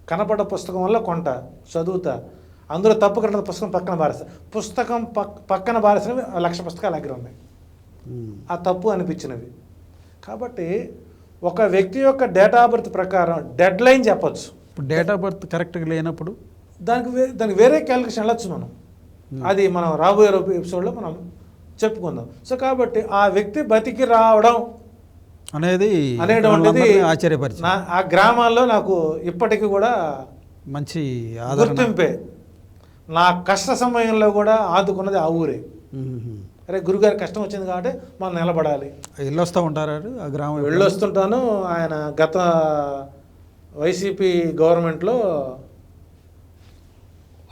కనపడ్డ పుస్తకం వల్ల కొంట చదువుతా. అందులో తప్పు కట్టిన పుస్తకం పక్కన బారేస్తా. పుస్తకం పక్కన బారేసినవి 1,00,000 పుస్తకాల దగ్గర ఉన్నాయి, ఆ తప్పు అనిపించినవి. కాబట్టి ఒక వ్యక్తి యొక్క డేట్ ఆఫ్ బర్త్ ప్రకారం డెడ్ లైన్ చెప్పచ్చు. ఇప్పుడు డేట్ ఆఫ్ బర్త్ కరెక్ట్గా లేనప్పుడు దానికి వేరే క్యాలిక్యులేషన్ వెళ్ళచ్చు మనం. అది మనం రాబోయే ఎపిసోడ్లో మనం చెప్పుకుందాం. సో కాబట్టి ఆ వ్యక్తి బతికి రావడం అనేటువంటిది ఆశ్చర్యపరిచింది. ఆ గ్రామాల్లో నాకు ఇప్పటికీ కూడా మంచి గుర్తింపే. నా కష్ట సమయంలో కూడా ఆదుకున్నది ఆ ఊరే. అరే గురుగారి కష్టం వచ్చింది కాబట్టి మనం నిలబడాలి. వెళ్ళొస్తూ ఉంటారు ఆ గ్రామం. వెళ్ళొస్తుంటాను. ఆయన గత వైసీపీ గవర్నమెంట్లో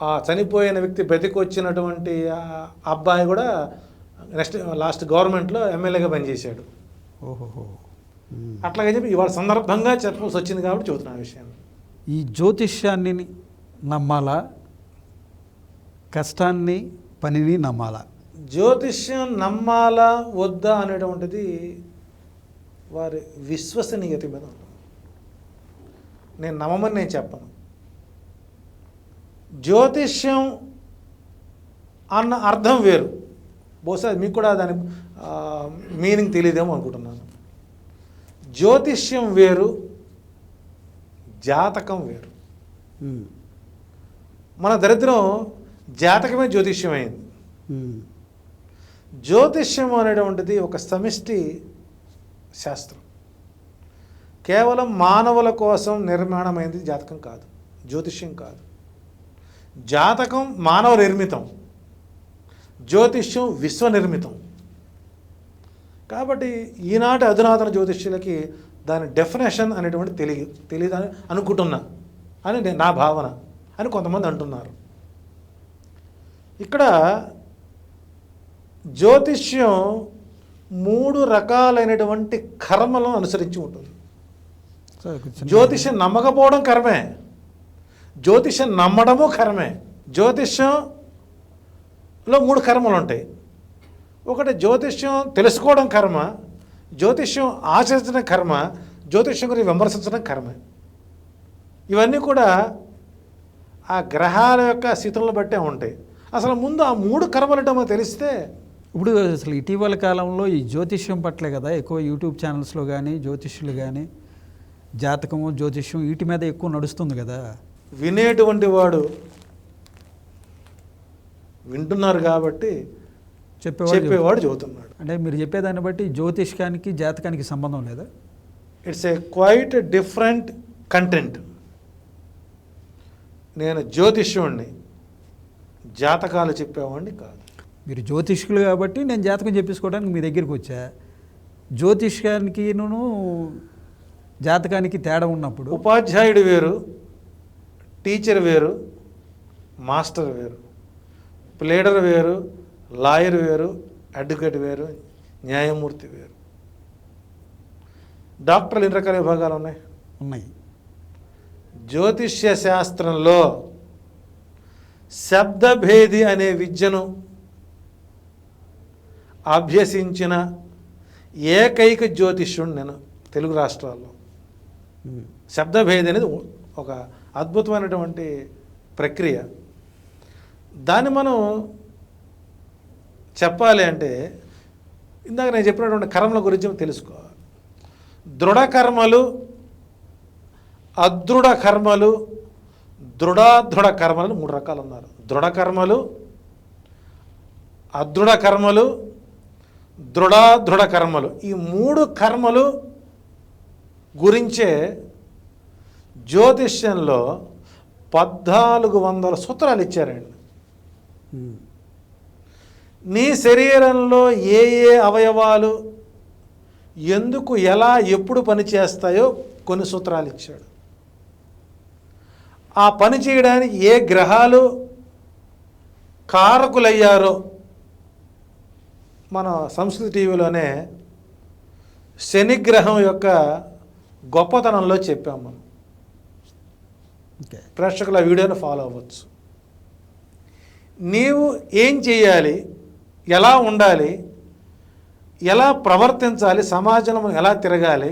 ఆ చనిపోయిన వ్యక్తి బతికి వచ్చినటువంటి అబ్బాయి కూడా లాస్ట్ గవర్నమెంట్లో ఎమ్మెల్యేగా పనిచేశాడు. ఓహోహో. అట్లాగే చెప్పి ఇవాళ సందర్భంగా చెప్పాల్సి వచ్చింది కాబట్టి చెబుతున్నా విషయాన్ని. ఈ జ్యోతిష్యాన్ని నమ్మాలా, కష్టాన్ని పనిని నమ్మాలా? జ్యోతిష్యం నమ్మాలా వద్దా అనేటువంటిది వారి విశ్వసనీయత మీద ఉంటుంది. నేను నమ్మమని నేను చెప్పను. జ్యోతిష్యం అన్న అర్థం వేరు. బహుశా మీకు కూడా దాని మీనింగ్ తెలియదేమో అనుకుంటున్నాను. జ్యోతిష్యం వేరు, జాతకం వేరు. మన దరిద్రం జాతకమే జ్యోతిష్యం అయింది. జ్యోతిష్యం అనేటువంటిది ఒక సమిష్టి శాస్త్రం. కేవలం మానవుల కోసం నిర్మాణమైంది జాతకం కాదు, జ్యోతిష్యం కాదు. జాతకం మానవ నిర్మితం, జ్యోతిష్యం విశ్వ నిర్మితం. కాబట్టి ఈనాటి అధునాతన జ్యోతిష్యులకి దాని డెఫినేషన్ అనేటువంటి తెలియదు అని అనుకుంటున్నా అని నా భావన అని కొంతమంది అంటున్నారు. ఇక్కడ జ్యోతిష్యం 3 రకాలైనటువంటి కర్మలను అనుసరించి ఉంటుంది. జ్యోతిష్యం నమ్మకపోవడం కర్మే, జ్యోతిష్యం నమ్మడము కర్మే. జ్యోతిష్యంలో 3 కర్మలు ఉంటాయి. ఒకటి జ్యోతిష్యం తెలుసుకోవడం కర్మ, జ్యోతిష్యం ఆచరించడం కర్మ, జ్యోతిష్యం గురించి విమర్శించడం కర్మ. ఇవన్నీ కూడా ఆ గ్రహాల యొక్క స్థితులను బట్టే ఉంటాయి. అసలు ముందు ఆ 3 కర్మలు తెలిస్తే. ఇప్పుడు అసలు ఇటీవల కాలంలో ఈ జ్యోతిష్యం పట్లే కదా ఎక్కువ యూట్యూబ్ ఛానల్స్లో కానీ జ్యోతిష్యులు కానీ జాతకము జ్యోతిష్యం వీటి మీద ఎక్కువ నడుస్తుంది కదా. వినేటువంటి వాడు వింటున్నారు కాబట్టి చెప్పేవాడు చదువుతున్నాడు. అంటే మీరు చెప్పేదాన్ని బట్టి జ్యోతిష్యానికి జాతకానికి సంబంధం లేదా? It's a quite different content. నేను జ్యోతిష్యుడిని, జాతకాలు చెప్పేవాడిని కాదు. మీరు జ్యోతిష్కులు కాబట్టి నేను జాతకం చెప్పించుకోవడానికి మీ దగ్గరికి వచ్చా. జ్యోతిష్యానికి జాతకానికి తేడా ఉన్నప్పుడు ఉపాధ్యాయుడు వేరు, టీచర్ వేరు, మాస్టర్ వేరు, ప్లేడర్ వేరు, లాయర్ వేరు, అడ్వకేట్ వేరు, న్యాయమూర్తి వేరు. డాక్టర్లు ఎన్ని రకాల విభాగాలు ఉన్నాయి. జ్యోతిష్య శాస్త్రంలో శబ్దభేది అనే విద్యను అభ్యసించిన ఏకైక జ్యోతిష్యుడు నేను తెలుగు రాష్ట్రాల్లో. శబ్దభేది అనేది ఒక అద్భుతమైనటువంటి ప్రక్రియ. దాన్ని మనం చెప్పాలి అంటే ఇందాక నేను చెప్పినటువంటి కర్మల గురించి తెలుసుకోవాలి. దృఢ కర్మలు, అదృఢ కర్మలు, దృఢాదృఢ కర్మలు 3 రకాలు ఉన్నారు. దృఢ కర్మలు, అదృఢ కర్మలు, దృఢాదృఢ కర్మలు. ఈ 3 కర్మలు గురించే జ్యోతిష్యంలో 1400 సూత్రాలు ఇచ్చారండి. నీ శరీరంలో ఏ ఏ అవయవాలు ఎందుకు, ఎలా, ఎప్పుడు పనిచేస్తాయో కొన్ని సూత్రాలు ఇచ్చాడు. ఆ పని చేయడానికి ఏ గ్రహాలు కారకులయ్యారో మన సంస్కృతి టీవీలోనే శనిగ్రహం యొక్క గొప్పతనంలో చెప్పాము మనం. ప్రేక్షకులు ఆ వీడియోని ఫాలో అవ్వచ్చు. నీవు ఏం చేయాలి, ఎలా ఉండాలి, ఎలా ప్రవర్తించాలి, సమాజంలో ఎలా తిరగాలి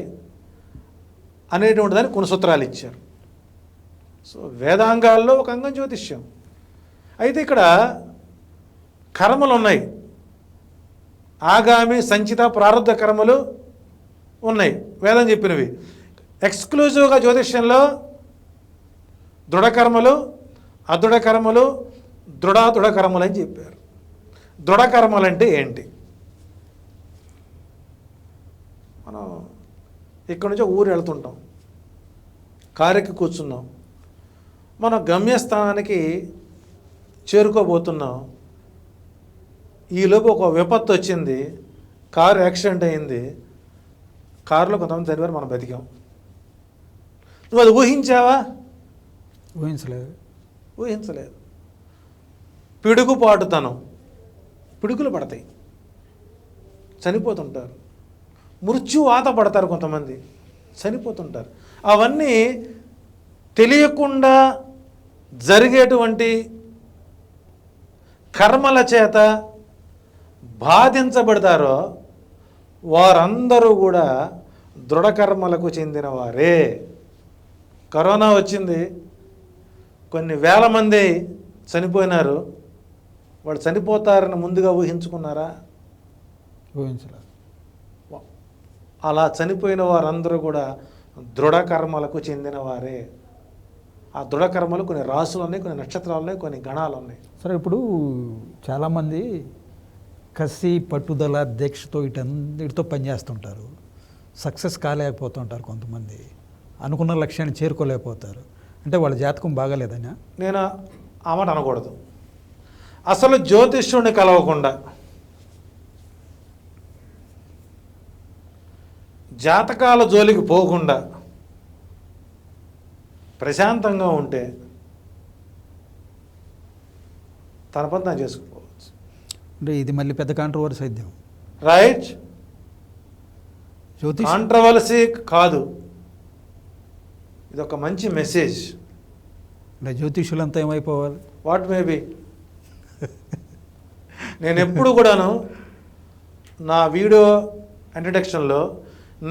అనేటువంటి దాన్ని కొన్ని సూత్రాలు ఇచ్చారు. సో వేదాంగాల్లో ఒక అంగం జ్యోతిష్యం. అయితే ఇక్కడ కర్మలు ఉన్నాయి. ఆగామి, సంచిత, ప్రారంధ కర్మలు ఉన్నాయి వేదం చెప్పినవి. ఎక్స్క్లూజివ్గా జ్యోతిష్యంలో దృఢ కర్మలు, అదృఢ కర్మలు, దృఢాదృఢ కర్మలు అని చెప్పారు. దృఢ కర్మలు అంటే ఏంటి? మనం ఇక్కడి నుంచి ఊరు వెళ్తుంటాం, కారెక్కి కూర్చున్నాం, మన గమ్యస్థానానికి చేరుకోబోతున్నాం. ఈలోపు ఒక విపత్తు వచ్చింది, కారు యాక్సిడెంట్ అయింది, కారులో కొంతమంది చనిపోయారు, మనం బతికాం. నువ్వు అది ఊహించావా? ఊహించలేదు. పిడుగుపాటుతనం, పిడుగులు పడతాయి, చనిపోతుంటారు. మృత్యువాత పడతారు కొంతమంది, చనిపోతుంటారు. అవన్నీ తెలియకుండా జరిగేటువంటి కర్మల చేత బాధించబడతారో వారందరూ కూడా దృఢకర్మలకు చెందినవారే. కరోనా వచ్చింది, కొన్ని వేల మంది చనిపోయినారు. వాళ్ళు చనిపోతారని ముందుగా ఊహించుకున్నారా? ఊహించలేదు. అలా చనిపోయిన వారందరూ కూడా దృఢకర్మలకు చెందినవారే. ఆ దృఢకర్మలు కొన్ని రాసులు ఉన్నాయి, కొన్ని నక్షత్రాలు ఉన్నాయి, కొన్ని గణాలు ఉన్నాయి. సరే, ఇప్పుడు చాలామంది కసి, పట్టుదల, దీక్షతో వీటితో పనిచేస్తుంటారు. సక్సెస్ కాలేకపోతుంటారు. కొంతమంది అనుకున్న లక్ష్యాన్ని చేరుకోలేకపోతారు. అంటే వాళ్ళ జాతకం బాగాలేదనా? నేను ఆ మాట అనకూడదు. అసలు జ్యోతిష్యుడిని కలవకుండా, జాతకాల జోలికి పోకుండా ప్రశాంతంగా ఉంటే తన పని తాను చేసుకోవచ్చు. అంటే ఇది మళ్ళీ పెద్ద కాంట్రవర్సీ అయితే, రైట్? జ్యోతిష్ కాంట్రవర్సీ కాదు, ఇది ఒక మంచి మెసేజ్. అంటే జ్యోతిష్యులంతా ఏమైపోవాలి? What maybe. నేను ఎప్పుడు కూడాను నా వీడియో ఇంట్రడక్షన్లో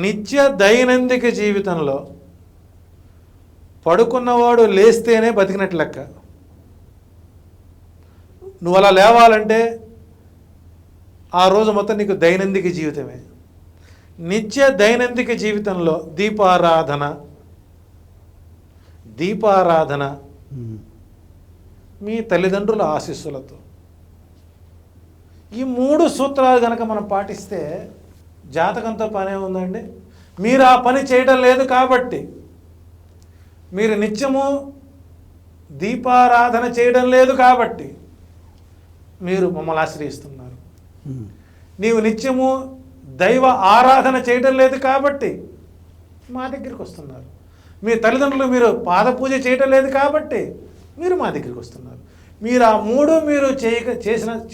నిత్య దైనందిక జీవితంలో పడుకున్నవాడు లేస్తేనే బతికినట్లు లెక్క. నువ్వు అలా లేవాలంటే ఆ రోజు మొత్తం నీకు దైనందిక జీవితమే. నిత్య దైనందిక జీవితంలో దీపారాధన మీ తల్లిదండ్రుల ఆశీస్సులతో, ఈ 3 సూత్రాలు కనుక మనం పాటిస్తే జాతకంతో పనే ఉందండి. మీరు ఆ పని చేయడం లేదు కాబట్టి, మీరు నిత్యము దీపారాధన చేయడం లేదు కాబట్టి మీరు మమ్మల్ని ఆశ్రయిస్తున్నారు. నీవు నిత్యము దైవ ఆరాధన చేయడం లేదు కాబట్టి మా దగ్గరికి వస్తున్నారు. మీ తల్లిదండ్రులు మీరు పాద పూజ చేయడం లేదు కాబట్టి మీరు మా దగ్గరికి వస్తున్నారు. మీరు ఆ 3 మీరు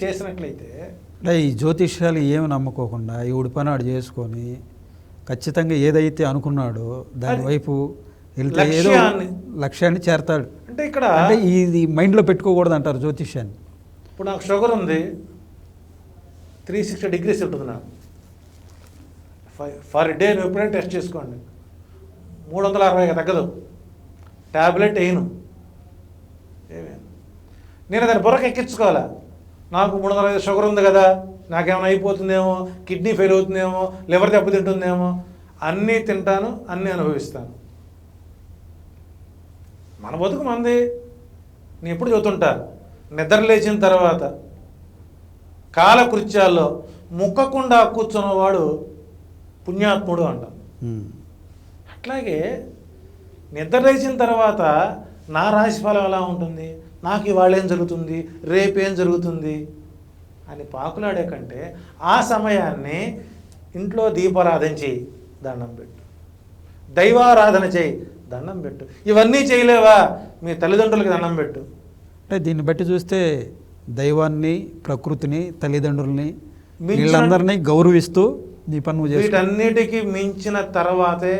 చేసినట్లయితే, ఈ జ్యోతిష్యాలు ఏమి నమ్ముకోకుండా ఈ ఉడిపనాడు చేసుకొని ఖచ్చితంగా ఏదైతే అనుకున్నాడో దాని వైపు వెళ్తే ఏదో లక్ష్యాన్ని చేరతాడు. అంటే ఇక్కడ అంటే ఇది మైండ్లో పెట్టుకోకూడదు అంటారు జ్యోతిష్యాన్ని. ఇప్పుడు నాకు షుగర్ ఉంది, 360 degrees ఉంటుంది నాకు. ఫర్ డే నువ్వు ఎప్పుడైనా టెస్ట్ చేసుకోండి, 360 తగ్గదు, ట్యాబ్లెట్ వేయను. నేను దాన్ని బుర్రకు ఎక్కించుకోవాలా, నాకు 360 షుగర్ ఉంది కదా, నాకేమైనా అయిపోతుందేమో, కిడ్నీ ఫెయిల్ అవుతుందేమో, లివర్ దెబ్బతింటుందేమో, అన్నీ తింటాను, అన్నీ అనుభవిస్తాను. మన బతుకు మంది. నేను ఎప్పుడు చెబుతుంటా, నిద్ర లేచిన తర్వాత కాలకృత్యాల్లో ముక్కకుండా కూర్చున్నవాడు పుణ్యాత్ముడు అంటాం. అట్లాగే నిద్ర లేచిన తర్వాత నా రాశిఫలం ఎలా ఉంటుంది, నాకు ఇవాళ ఏం జరుగుతుంది, రేపేం జరుగుతుంది అని పాకులాడే కంటే ఆ సమయాన్ని ఇంట్లో దీపారాధన చేయి, దండం పెట్టు, దైవారాధన చేయి, దండం పెట్టు. ఇవన్నీ చేయలేవా, మీ తల్లిదండ్రులకి దండం పెట్టు. అంటే దీన్ని బట్టి చూస్తే దైవాన్ని, ప్రకృతిని, తల్లిదండ్రుల్ని, వీళ్ళందరినీ గౌరవిస్తూ నీ పని నువ్వు చేస్తావు. వీటన్నిటికీ మించిన తర్వాతే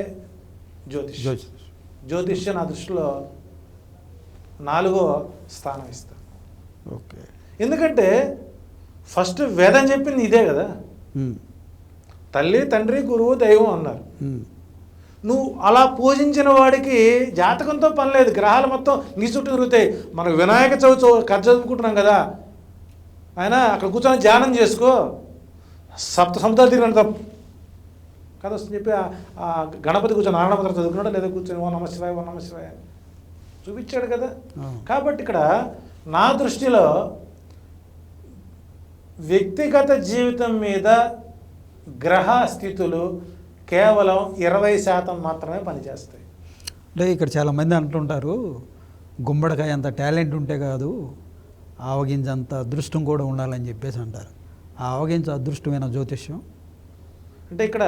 జ్యోతిష్యం నా దృష్టిలో 4వ స్థానం ఇస్తాను. ఓకే. ఎందుకంటే ఫస్ట్ వేదం చెప్పింది ఇదే కదా, తల్లి, తండ్రి, గురువు, దైవం అన్నారు. నువ్వు అలా పూజించిన వాడికి జాతకంతో పని లేదు, గ్రహాలు మొత్తం నీ చుట్టూ తిరుగుతాయి. మనకు వినాయక చవితి కథ చదువుకుంటున్నాం కదా, ఆయన అక్కడ కూర్చొని ధ్యానం చేసుకో, సప్త సముద్రాలు తిరిగినంత కథ వస్తుంది చెప్పి ఆ గణపతి కూర్చొని నారాయణ మంత్రం చదువుకున్నాడు, లేదా కూర్చొని ఓ నమశివాయ, ఓ నమశివాయ చూపించాడు కదా. కాబట్టి ఇక్కడ నా దృష్టిలో వ్యక్తిగత జీవితం మీద గ్రహ స్థితులు కేవలం 20% మాత్రమే పనిచేస్తాయి. అంటే ఇక్కడ చాలామంది అంటుంటారు, గుమ్మడికాయ అంత టాలెంట్ ఉంటే కాదు, ఆవగింజ అంత అదృష్టం కూడా ఉండాలని చెప్పేసి అంటారు. ఆ ఆవగింజ అదృష్టమైన జ్యోతిష్యం అంటే ఇక్కడ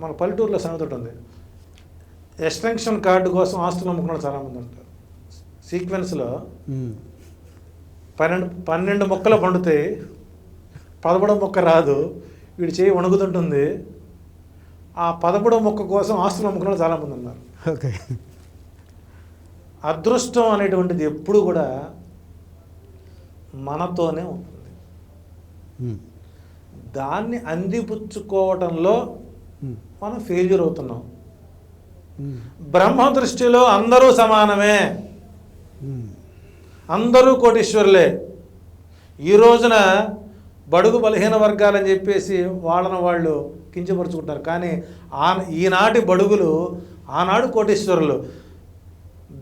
మన పల్లెటూరులో సంగతి ఉంది, ఎక్స్టెన్షన్ కార్డు కోసం ఆస్తులు అమ్ముకున్న చాలామంది ఉంటారు. సీక్వెన్స్లో 12 మొక్కలు పండుతాయి, 13వ మొక్క రాదు, వీడి చేయి వణుకుతుంటుంది. ఆ 13వ మొక్క కోసం ఆస్తులు అమ్ముకున్న చాలామంది ఉన్నారు. ఓకే. అదృష్టం అనేటువంటిది ఎప్పుడు కూడా మనతోనే ఉంటుంది. దాన్ని అందిపుచ్చుకోవటంలో మనం ఫెయిల్యూర్ అవుతున్నాం. బ్రహ్మ దృష్టిలో అందరూ సమానమే, అందరూ కోటీశ్వరులే. ఈ రోజున బడుగు బలహీన వర్గాలని చెప్పేసి వాళ్ళను వాళ్ళు కించపరుచుకుంటారు. కానీ ఈనాటి బడుగులు ఆనాడు కోటీశ్వరులు.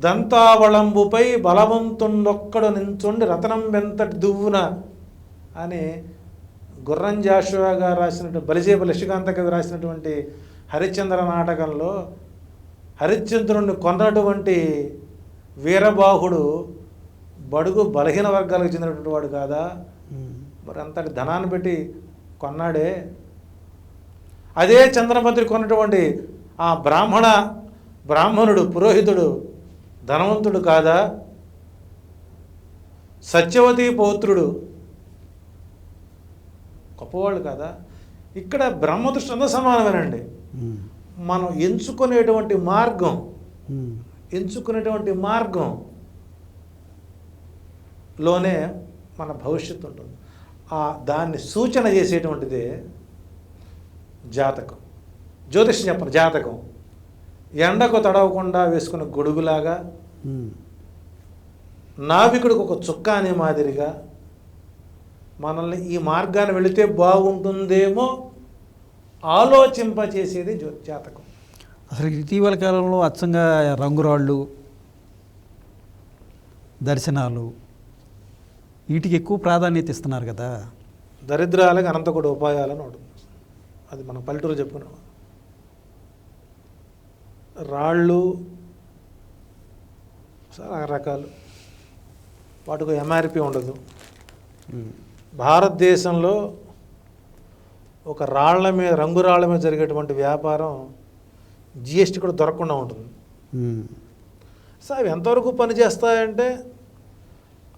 దంతావళంబుపై బలవంతుండొక్కడు నించుండి రతనం వెంతటి దువ్వున అని గుర్రం జాషువా గారు రాసినటువంటి, బలిజేప లక్ష్మీకాంత కవి రాసినటువంటి హరిశ్చంద్ర నాటకంలో హరిశ్చంద్రుడిని కొన్నటువంటి వీరబాహుడు బడుగు బలహీన వర్గాలకు చెందినటువంటి వాడు కాదా, మరి అంతటి ధనాన్ని పెట్టి కొన్నాడే. అదే చంద్రమంత్రి కొన్నటువంటి ఆ బ్రాహ్మణుడు పురోహితుడు ధనవంతుడు కాదా, సత్యవతి పౌత్రుడు గొప్పవాళ్ళు కాదా. ఇక్కడ బ్రహ్మదృష్టి అంతా సమానమేనండి. మనం ఎంచుకునేటువంటి మార్గంలోనే మన భవిష్యత్తు ఉంటుంది. దాన్ని సూచన చేసేటువంటిదే జాతకం. జ్యోతిష్యం చెప్పండి, జాతకం ఎండకు తడవకుండా వేసుకున్న గొడుగులాగా, నావికుడికి ఒక చుక్కాని మాదిరిగా మనల్ని ఈ మార్గాన్ని వెళితే బాగుంటుందేమో ఆలోచింపచేసేది జాతకం. అసలు ఇటీవల కాలంలో అచ్చంగా రంగురాళ్ళు, దర్శనాలు వీటికి ఎక్కువ ప్రాధాన్యత ఇస్తున్నారు కదా. దరిద్రాలకు అనంతకోటి ఉపాయాలని ఉంటుంది, అది మనం పల్లెటూరు చెప్పుకున్నాం. రాళ్ళు రకరకాలు, వాటికి ఎంఆర్పి ఉండదు. భారతదేశంలో ఒక రంగురాళ్ళ మీద జరిగేటువంటి వ్యాపారం జిఎస్టీ కూడా దొరకకుండా ఉంటుంది. సో అవి ఎంతవరకు పనిచేస్తాయంటే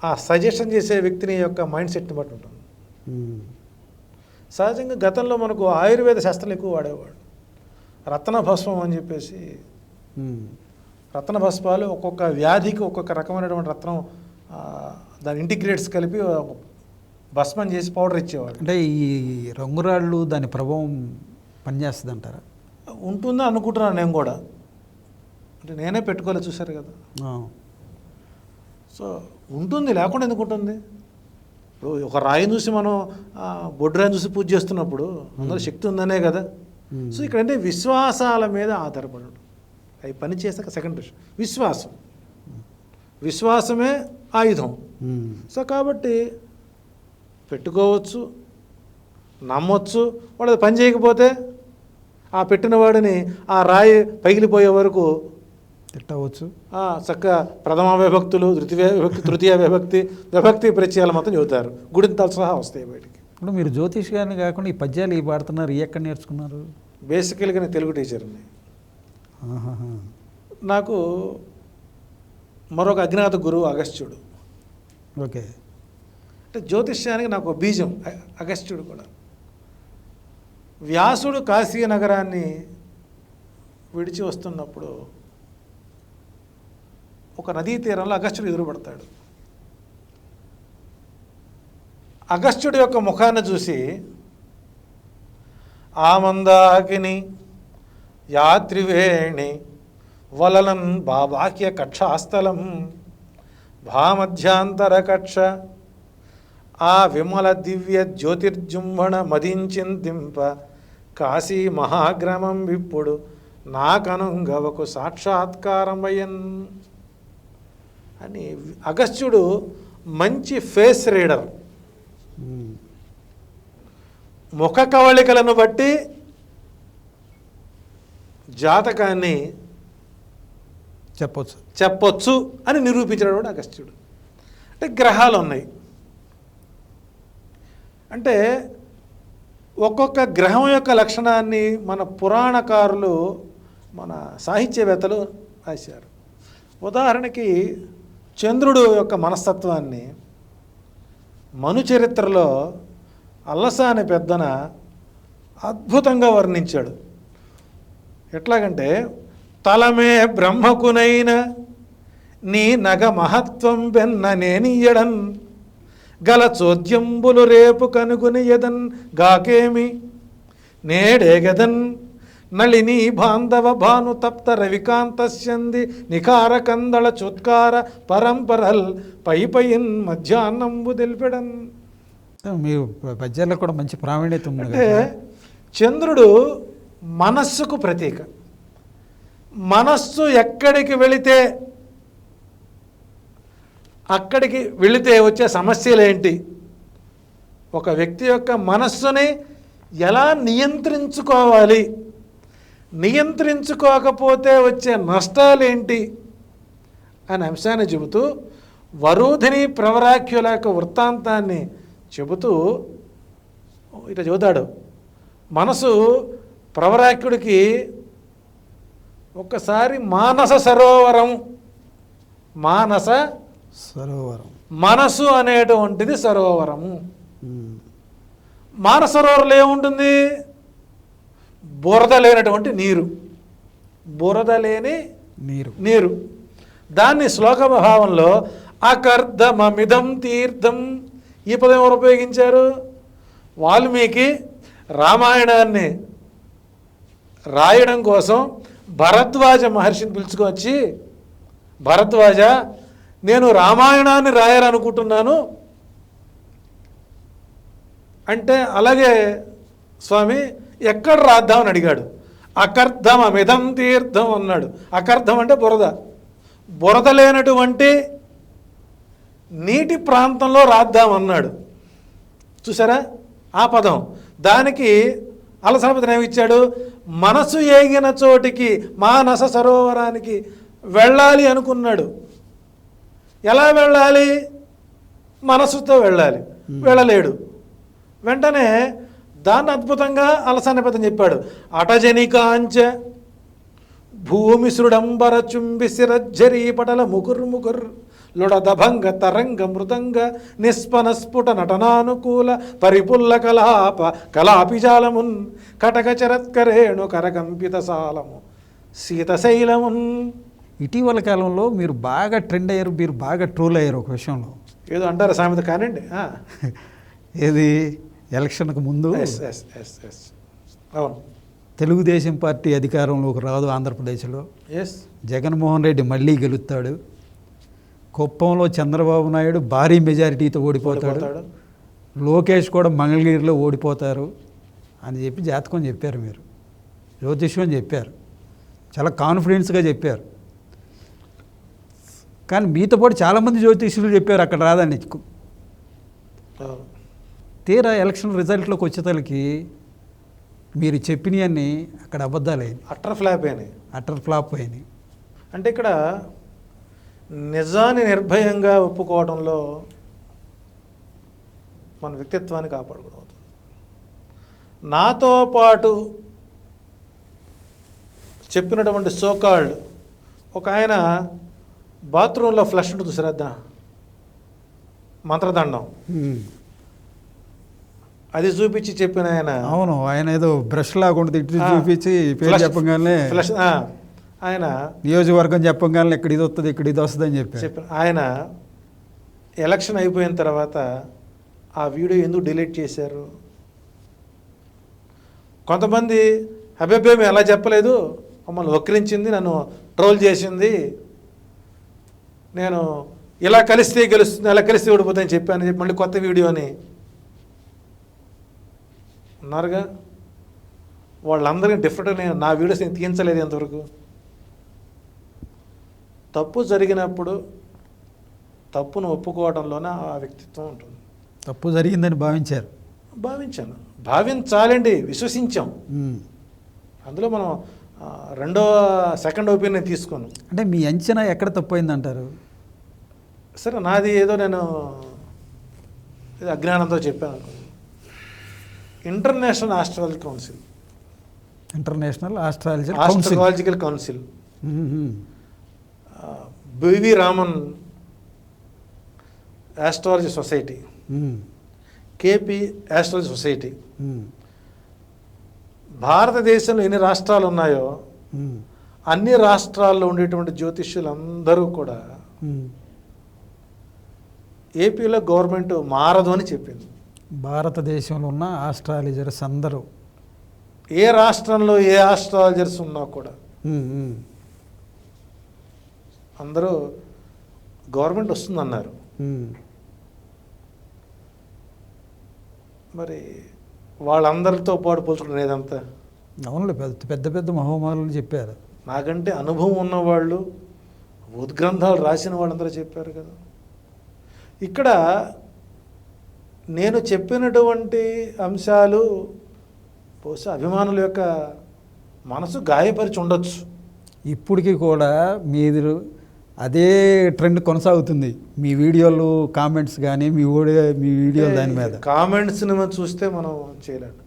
ఆ సజెషన్ చేసే వ్యక్తిని యొక్క మైండ్ సెట్ని బట్టి ఉంటుంది. సహజంగా గతంలో మనకు ఆయుర్వేద శాస్త్రాలు ఎక్కువ వాడేవాడు. రత్న భస్మం అని చెప్పేసి, రత్న భస్మాలు ఒక్కొక్క వ్యాధికి ఒక్కొక్క రకమైనటువంటి రత్నం దాని ఇంటిగ్రేట్స్ కలిపి భస్మం చేసి పౌడర్ ఇచ్చేవాడు. అంటే ఈ రంగురాళ్ళు దాని ప్రభావం పనిచేస్తుంది అంటారా? ఉంటుందా అనుకుంటున్నాను నేను కూడా. అంటే నేనే పెట్టుకోలేదు, చూశారు కదా. సో ఉంటుంది, లేకుండా ఎందుకు ఉంటుంది? ఇప్పుడు ఒక రాయిని చూసి మనం బొడ్డు రాయిని చూసి పూజ చేస్తున్నప్పుడు అందులో శక్తి ఉందనే కదా. సో ఇక్కడ అంటే విశ్వాసాల మీద ఆధారపడు. అవి పని చేసాక సెకండ్ విశ్వాసం, విశ్వాసమే ఆయుధం. సో కాబట్టి పెట్టుకోవచ్చు, నమ్మొచ్చు. వాడు పని చేయకపోతే ఆ పెట్టిన వాడిని ఆ రాయి పగిలిపోయే వరకు తిట్టవచ్చు. చక్కగా ప్రథమ విభక్తులు, తృతీయ విభక్తి, విభక్తి ప్రత్యయాలు మొత్తం చెబుతారు. గుడింతలు సహా వస్తాయి బయటికి. ఇప్పుడు మీరు జ్యోతిష్ గారిని కాకుండా ఈ పద్యాలు ఈ పాడుతున్నారు, ఎక్కడ నేర్చుకున్నారు? బేసికల్గా నేను తెలుగు టీచర్ని. నాకు మరొక అజ్ఞాత గురువు అగస్త్యుడు. ఓకే. అంటే జ్యోతిష్యానికి నాకు బీజం అగస్త్యుడు కూడా. వ్యాసుడు కాశీ నగరాన్ని విడిచి వస్తున్నప్పుడు ఒక నదీ తీరంలో అగస్త్యుడు ఎదురుపడతాడు. అగస్త్యుడి యొక్క ముఖాన్ని చూసి ఆమందాకిని యాత్రివేణి వలలన్ బాబాక్య కక్షాస్థలం భామధ్యాంతర కక్ష ఆ విమల దివ్య జ్యోతిర్జుంభణ మదించింతింప కాశీ మహాగ్రామం విప్పుడు నాకనుంగవకు సాక్షాత్కారమయ్యన్ అని. అగస్త్యుడు మంచి ఫేస్ రీడర్. ముఖ కవళికలను బట్టి జాతకాన్ని చెప్పొచ్చు అని నిరూపించినటువంటి అగస్త్యుడు. అంటే గ్రహాలు ఉన్నాయి అంటే ఒక్కొక్క గ్రహం యొక్క లక్షణాన్ని మన పురాణకారులు, మన సాహిత్యవేత్తలు రాశారు. ఉదాహరణకి చంద్రుడు యొక్క మనస్తత్వాన్ని మను చరిత్రలో అల్లసాని పెద్దన అద్భుతంగా వర్ణించాడు. ఎట్లాగంటే తలమే బ్రహ్మకునైన నీ నగ మహత్వం బెన్న నేనియడన్ గల చోద్యంబులు రేపు కనుగొని ఎదన్ గాకేమి నేడేగదన్ నళిని బాంధవ భాను తప్త రవికాంతస్యంది నిఖార కందళ చుత్కార పరంపరల్ పై పైన్ మధ్యాహ్నంబు తెలిపెడన్. మీరు పద్యాలకు కూడా మంచి ప్రావీణ్యత ఉంది. అంటే చంద్రుడు మనస్సుకు ప్రతీక. మనస్సు ఎక్కడికి వెళితే వచ్చే సమస్యలేంటి, ఒక వ్యక్తి యొక్క మనస్సుని ఎలా నియంత్రించుకోవాలి, నియంత్రించుకోకపోతే వచ్చే నష్టాలేంటి అనే అంశాన్ని చెబుతూ వరూధిని ప్రవరాఖ్యుల యొక్క వృత్తాంతాన్ని చెబుతూ ఇట్లా చెబుతాడు. మనసు ప్రవరాఖ్యుడికి ఒక్కసారి మానస సరోవరం, మనసు అనేటువంటిది సరోవరము. మానస సరోవరంలో ఏముంటుంది? బురద లేనటువంటి నీరు, బురద లేని నీరు. దాన్ని శ్లోక భావంలో అకర్ధమమిదం తీర్థం, ఈ పదం ఎవరు ఉపయోగించారు? వాల్మీకి రామాయణాన్ని రాయడం కోసం భరద్వాజ మహర్షిని పిలుచుకొచ్చి, భరద్వాజ నేను రామాయణాన్ని రాయాలనుకుంటున్నాను అంటే, అలాగే స్వామి ఎక్కడ రాద్దామని అడిగాడు. అకర్ధం అమిదం తీర్థం అన్నాడు. అకర్ధం అంటే బురద లేనటువంటి నీటి ప్రాంతంలో రాద్దామన్నాడు. చూసారా ఆ పదం? దానికి అలసనపతి ఏమిచ్చాడు? మనసు ఏగిన చోటికి మానస సరోవరానికి వెళ్ళాలి అనుకున్నాడు. ఎలా వెళ్ళాలి? మనసుతో వెళ్ళాలి. వెళ్ళలేడు. వెంటనే దాన్ని అద్భుతంగా అలసనపతి చెప్పాడు. అటజనికాంచ భూమిశ్రుడంబర చుంబిసిరజ్జరీ పటల ముగుర్ లుడదభంగ తరంగ మృదంగ నిస్పన స్ఫుట నటనానుకూల పరిపుల్ల కలాపిజాలమున్ కటక చరత్కరేణు కరకంపిత సాలము శీతశైలమున్. ఇటీవల కాలంలో మీరు బాగా ట్రెండ్ అయ్యారు, మీరు బాగా ట్రోల్ అయ్యారు ఒక విషయంలో. ఏదో అంటారు సామెత కానివ్వండి. ఏది ఎలక్షన్కు ముందు అవును, తెలుగుదేశం పార్టీ అధికారంలోకి రాదు ఆంధ్రప్రదేశ్లో, జగన్మోహన్ రెడ్డి మళ్ళీ గెలుస్తాడు, కుప్పంలో చంద్రబాబు నాయుడు భారీ మెజారిటీతో ఓడిపోతాడు, లోకేష్ కూడా మంగళగిరిలో ఓడిపోతారు అని చెప్పి జాతకం చెప్పారు, మీరు జ్యోతిష్యం చెప్పారు, చాలా కాన్ఫిడెన్స్గా చెప్పారు. కానీ మీతో పాటు చాలామంది జ్యోతిష్యులు చెప్పారు అక్కడ రాదని. తీరా ఎలక్షన్ రిజల్ట్లోకి వచ్చేతలకి మీరు చెప్పినవన్నీ అక్కడ అబద్ధాలైనవి, అటర్ ఫ్లాప్ అయినాయి. అంటే ఇక్కడ నిజాన్ని నిర్భయంగా ఒప్పుకోవడంలో మన వ్యక్తిత్వాన్ని కాపాడుకోవడం అవుతుంది. నాతో పాటు చెప్పినటువంటి సోకాల్డ్ ఒక ఆయన బాత్రూంలో ఫ్లష్ ఉంటుంది శ్రద్ధ మంత్రదండం అది చూపించి చెప్పిన ఆయన. అవును, ఆయన ఏదో బ్రష్ లాగా ఉంటుంది, ఇటు చూపించి పేరు చెప్పగానే ఫ్లష్ ఆయన నియోజకవర్గం చెప్పగానే ఇక్కడ ఇది వస్తుంది ఇక్కడ ఇది వస్తుంది అని చెప్పి ఆయన ఎలక్షన్ అయిపోయిన తర్వాత ఆ వీడియో ఎందుకు డిలీట్ చేశారు? కొంతమంది అబ్బే మేము ఎలా చెప్పలేదు, మమ్మల్ని వక్రించింది, నన్ను ట్రోల్ చేసింది, నేను ఇలా కలిస్తే గెలుస్తుంది అలా కలిస్తే ఓడిపోతుందని చెప్పాను చెప్పి మళ్ళీ కొత్త వీడియోని ఉన్నారుగా. వాళ్ళందరికీ డిఫరెంట్గా నేను నా వీడియోస్ నేను తీయించలేదు ఎంతవరకు. తప్పు జరిగినప్పుడు తప్పును ఒప్పుకోవడంలోనే ఆ వ్యక్తిత్వం ఉంటుంది. తప్పు జరిగిందని భావించాను, భావించాలండి, విశ్వసించాం. అందులో మనం సెకండ్ ఒపీనియన్ తీసుకోను. అంటే మీ అంచనా ఎక్కడ తప్పు అయిందంటారు? సరే, నాది ఏదో నేను అజ్ఞానంతో చెప్పాను. International astrological council BV Raman astrology society, KP astrology society, భారతదేశంలో ఎన్ని రాష్ట్రాలు ఉన్నాయో అన్ని రాష్ట్రాల్లో ఉండేటువంటి జ్యోతిష్యులందరూ కూడా ఏపీలో గవర్నమెంట్ మారదు అని చెప్పింది. భారతదేశంలో ఉన్న ఆస్ట్రాలజర్స్ అందరూ, ఏ రాష్ట్రంలో ఏ ఆస్ట్రాలజర్స్ ఉన్నా కూడా అందరూ గవర్నమెంట్ వస్తుందన్నారు. మరి వాళ్ళందరితో పాటు పోల్చుకునేదంతా అవునులే, పెద్ద పెద్ద మహోమాలు చెప్పారు. నాకంటే అనుభవం ఉన్నవాళ్ళు, ఉద్గ్రంథాలు రాసిన వాళ్ళందరూ చెప్పారు కదా. ఇక్కడ నేను చెప్పినటువంటి అంశాలు బహుశా అభిమానుల యొక్క మనసు గాయపరిచి ఉండొచ్చు. ఇప్పటికీ కూడా మీరు అదే ట్రెండ్ కొనసాగుతుంది. మీ వీడియోలు కామెంట్స్ కానీ మీ వీడియోలు దాని మీద కామెంట్స్ని మనం చూస్తే మనం చేయలేము.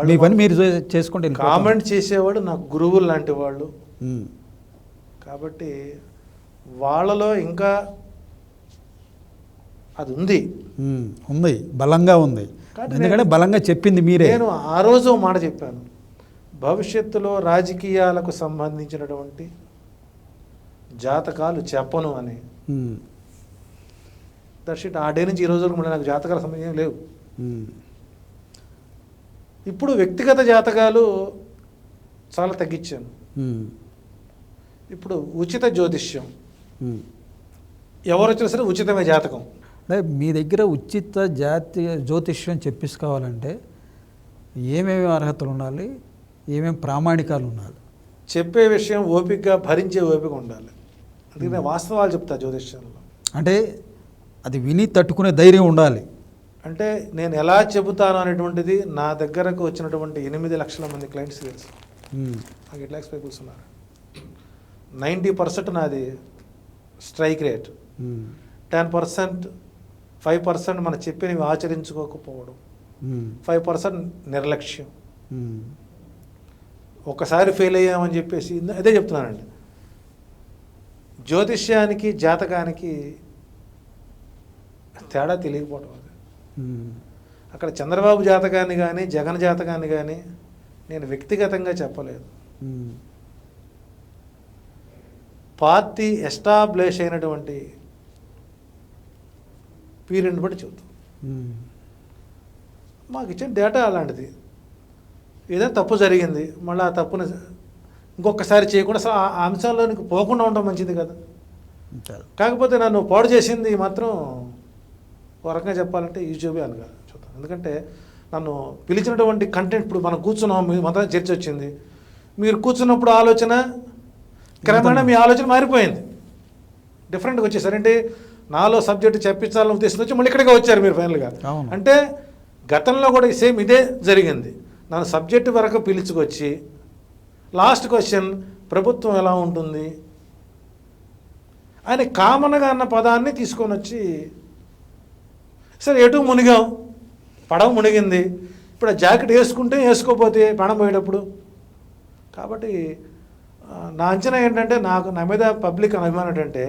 మీ పని మీరు చేసుకుంటే కామెంట్ చేసేవాడు నాకు గురువులు లాంటి వాళ్ళు. కాబట్టి వాళ్ళలో ఇంకా అది ఉంది, బలంగా ఉంది. ఎందుకంటే బలంగా చెప్పింది మీరే. నేను ఆ రోజు మాట చెప్పాను, భవిష్యత్తులో రాజకీయాలకు సంబంధించినటువంటి జాతకాలు చెప్పను అని. దర్శిట్ ఆ డే నుంచి ఈ రోజు వరకు నాకు జాతకాల సంబంధం లేవు. ఇప్పుడు వ్యక్తిగత జాతకాలు చాలా తగ్గించాను. ఇప్పుడు ఉచిత జ్యోతిష్యం, ఎవరు వచ్చినా సరే ఉచితమే జాతకం. మీ దగ్గర ఉచిత జ్యోతిష్యం చెప్పిసుకోవాలంటే ఏమేమి అర్హతలు ఉండాలి, ఏమేమి ప్రామాణికాలు ఉండాలి? చెప్పే విషయం ఓపికగా భరించే ఓపిక ఉండాలి. అందుకనే వాస్తవాలు చెప్తా జ్యోతిష్యంలో. అంటే అది విని తట్టుకునే ధైర్యం ఉండాలి. అంటే నేను ఎలా చెబుతాను అనేటువంటిది నా దగ్గరకు వచ్చినటువంటి 8 లక్షల మంది క్లయింట్స్ తెలుసు. నాకు 8 lakhs పీపుల్స్ ఉన్నారు. 90% నాది స్ట్రైక్ రేట్, 10% 5% మనం చెప్పినవి ఆచరించుకోకపోవడం, 5% నిర్లక్ష్యం. ఒకసారి ఫెయిల్ అయ్యామని చెప్పేసి అదే చెప్తున్నానండి. జ్యోతిష్యానికి జాతకానికి తేడా తెలియకపోవడం అది. అక్కడ చంద్రబాబు జాతకాన్ని కానీ జగన్ జాతకాన్ని కానీ నేను వ్యక్తిగతంగా చెప్పలేదు. పార్టీ ఎస్టాబ్లిష్ అయినటువంటి పీరియడ్ని బట్టి చెబుతాం. మాకు ఇచ్చిన డేటా అలాంటిది. ఏదైనా తప్పు జరిగింది, మళ్ళీ ఆ తప్పుని ఇంకొకసారి చేయకుండా అసలు ఆ అంశంలోనికి పోకుండా ఉండడం మంచిది కదా. కాకపోతే నన్ను పాడు చేసింది మాత్రం ఒక రకంగా చెప్పాలంటే యూట్యూబే అనగా చూద్దాం. ఎందుకంటే నన్ను పిలిచినటువంటి కంటెంట్, ఇప్పుడు మనం కూర్చున్నాం, మీ మొత్తం చర్చ వచ్చింది, మీరు కూర్చున్నప్పుడు ఆలోచన క్రమేణా మీ ఆలోచన మారిపోయింది, డిఫరెంట్గా వచ్చేసారు. అంటే నాలో సబ్జెక్టు చెప్పించాలని ఉద్దేశం వచ్చి మళ్ళీ ఇక్కడికే వచ్చారు మీరు ఫైనల్గా. అంటే గతంలో కూడా సేమ్ ఇదే జరిగింది. నన్ను సబ్జెక్టు వరకు పిలుచుకొచ్చి లాస్ట్ క్వశ్చన్ ప్రభుత్వం ఎలా ఉంటుంది అని కామన్గా అన్న పదాన్ని తీసుకొని వచ్చి, సరే ఎటు మునిగాం, పడవ మునిగింది, ఇప్పుడు ఆ జాకెట్ వేసుకుంటే వేసుకోపోతే ప్రాణం పోయేటప్పుడు. కాబట్టి నా అంచనా ఏంటంటే, నా మీద పబ్లిక్ అభిమానం ఏంటంటే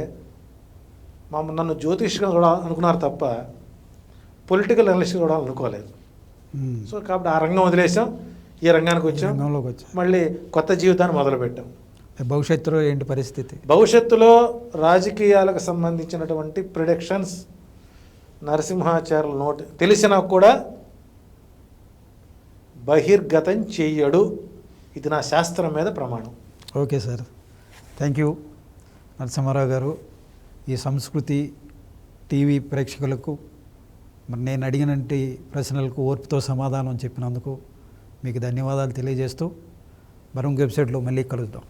నన్ను జ్యోతిష్గా కూడా అనుకున్నారు తప్ప పొలిటికల్ అనలిస్ట్ కూడా అనుకోలేదు. సో కాబట్టి ఆ రంగం వదిలేసాం, ఈ రంగానికి వచ్చాం, మళ్ళీ కొత్త జీవితాన్ని మొదలుపెట్టాం. భవిష్యత్తులో ఏంటి పరిస్థితి? భవిష్యత్తులో రాజకీయాలకు సంబంధించినటువంటి ప్రిడిక్షన్స్ నరసింహాచార్యుల నోటి తెలిసినా కూడా బహిర్గతం చెయ్యడు. ఇది నా శాస్త్రం మీద ప్రమాణం. Okay sir, thank you Narasimha Rao గారు. ఈ సంస్కృతి టీవీ ప్రేక్షకులకు మరి నేను అడిగినటువంటి ప్రశ్నలకు ఓర్పుతో సమాధానం చెప్పినందుకు మీకు ధన్యవాదాలు తెలియజేస్తూ మరొక వెబ్సైట్లో మళ్ళీ కలుద్దాం.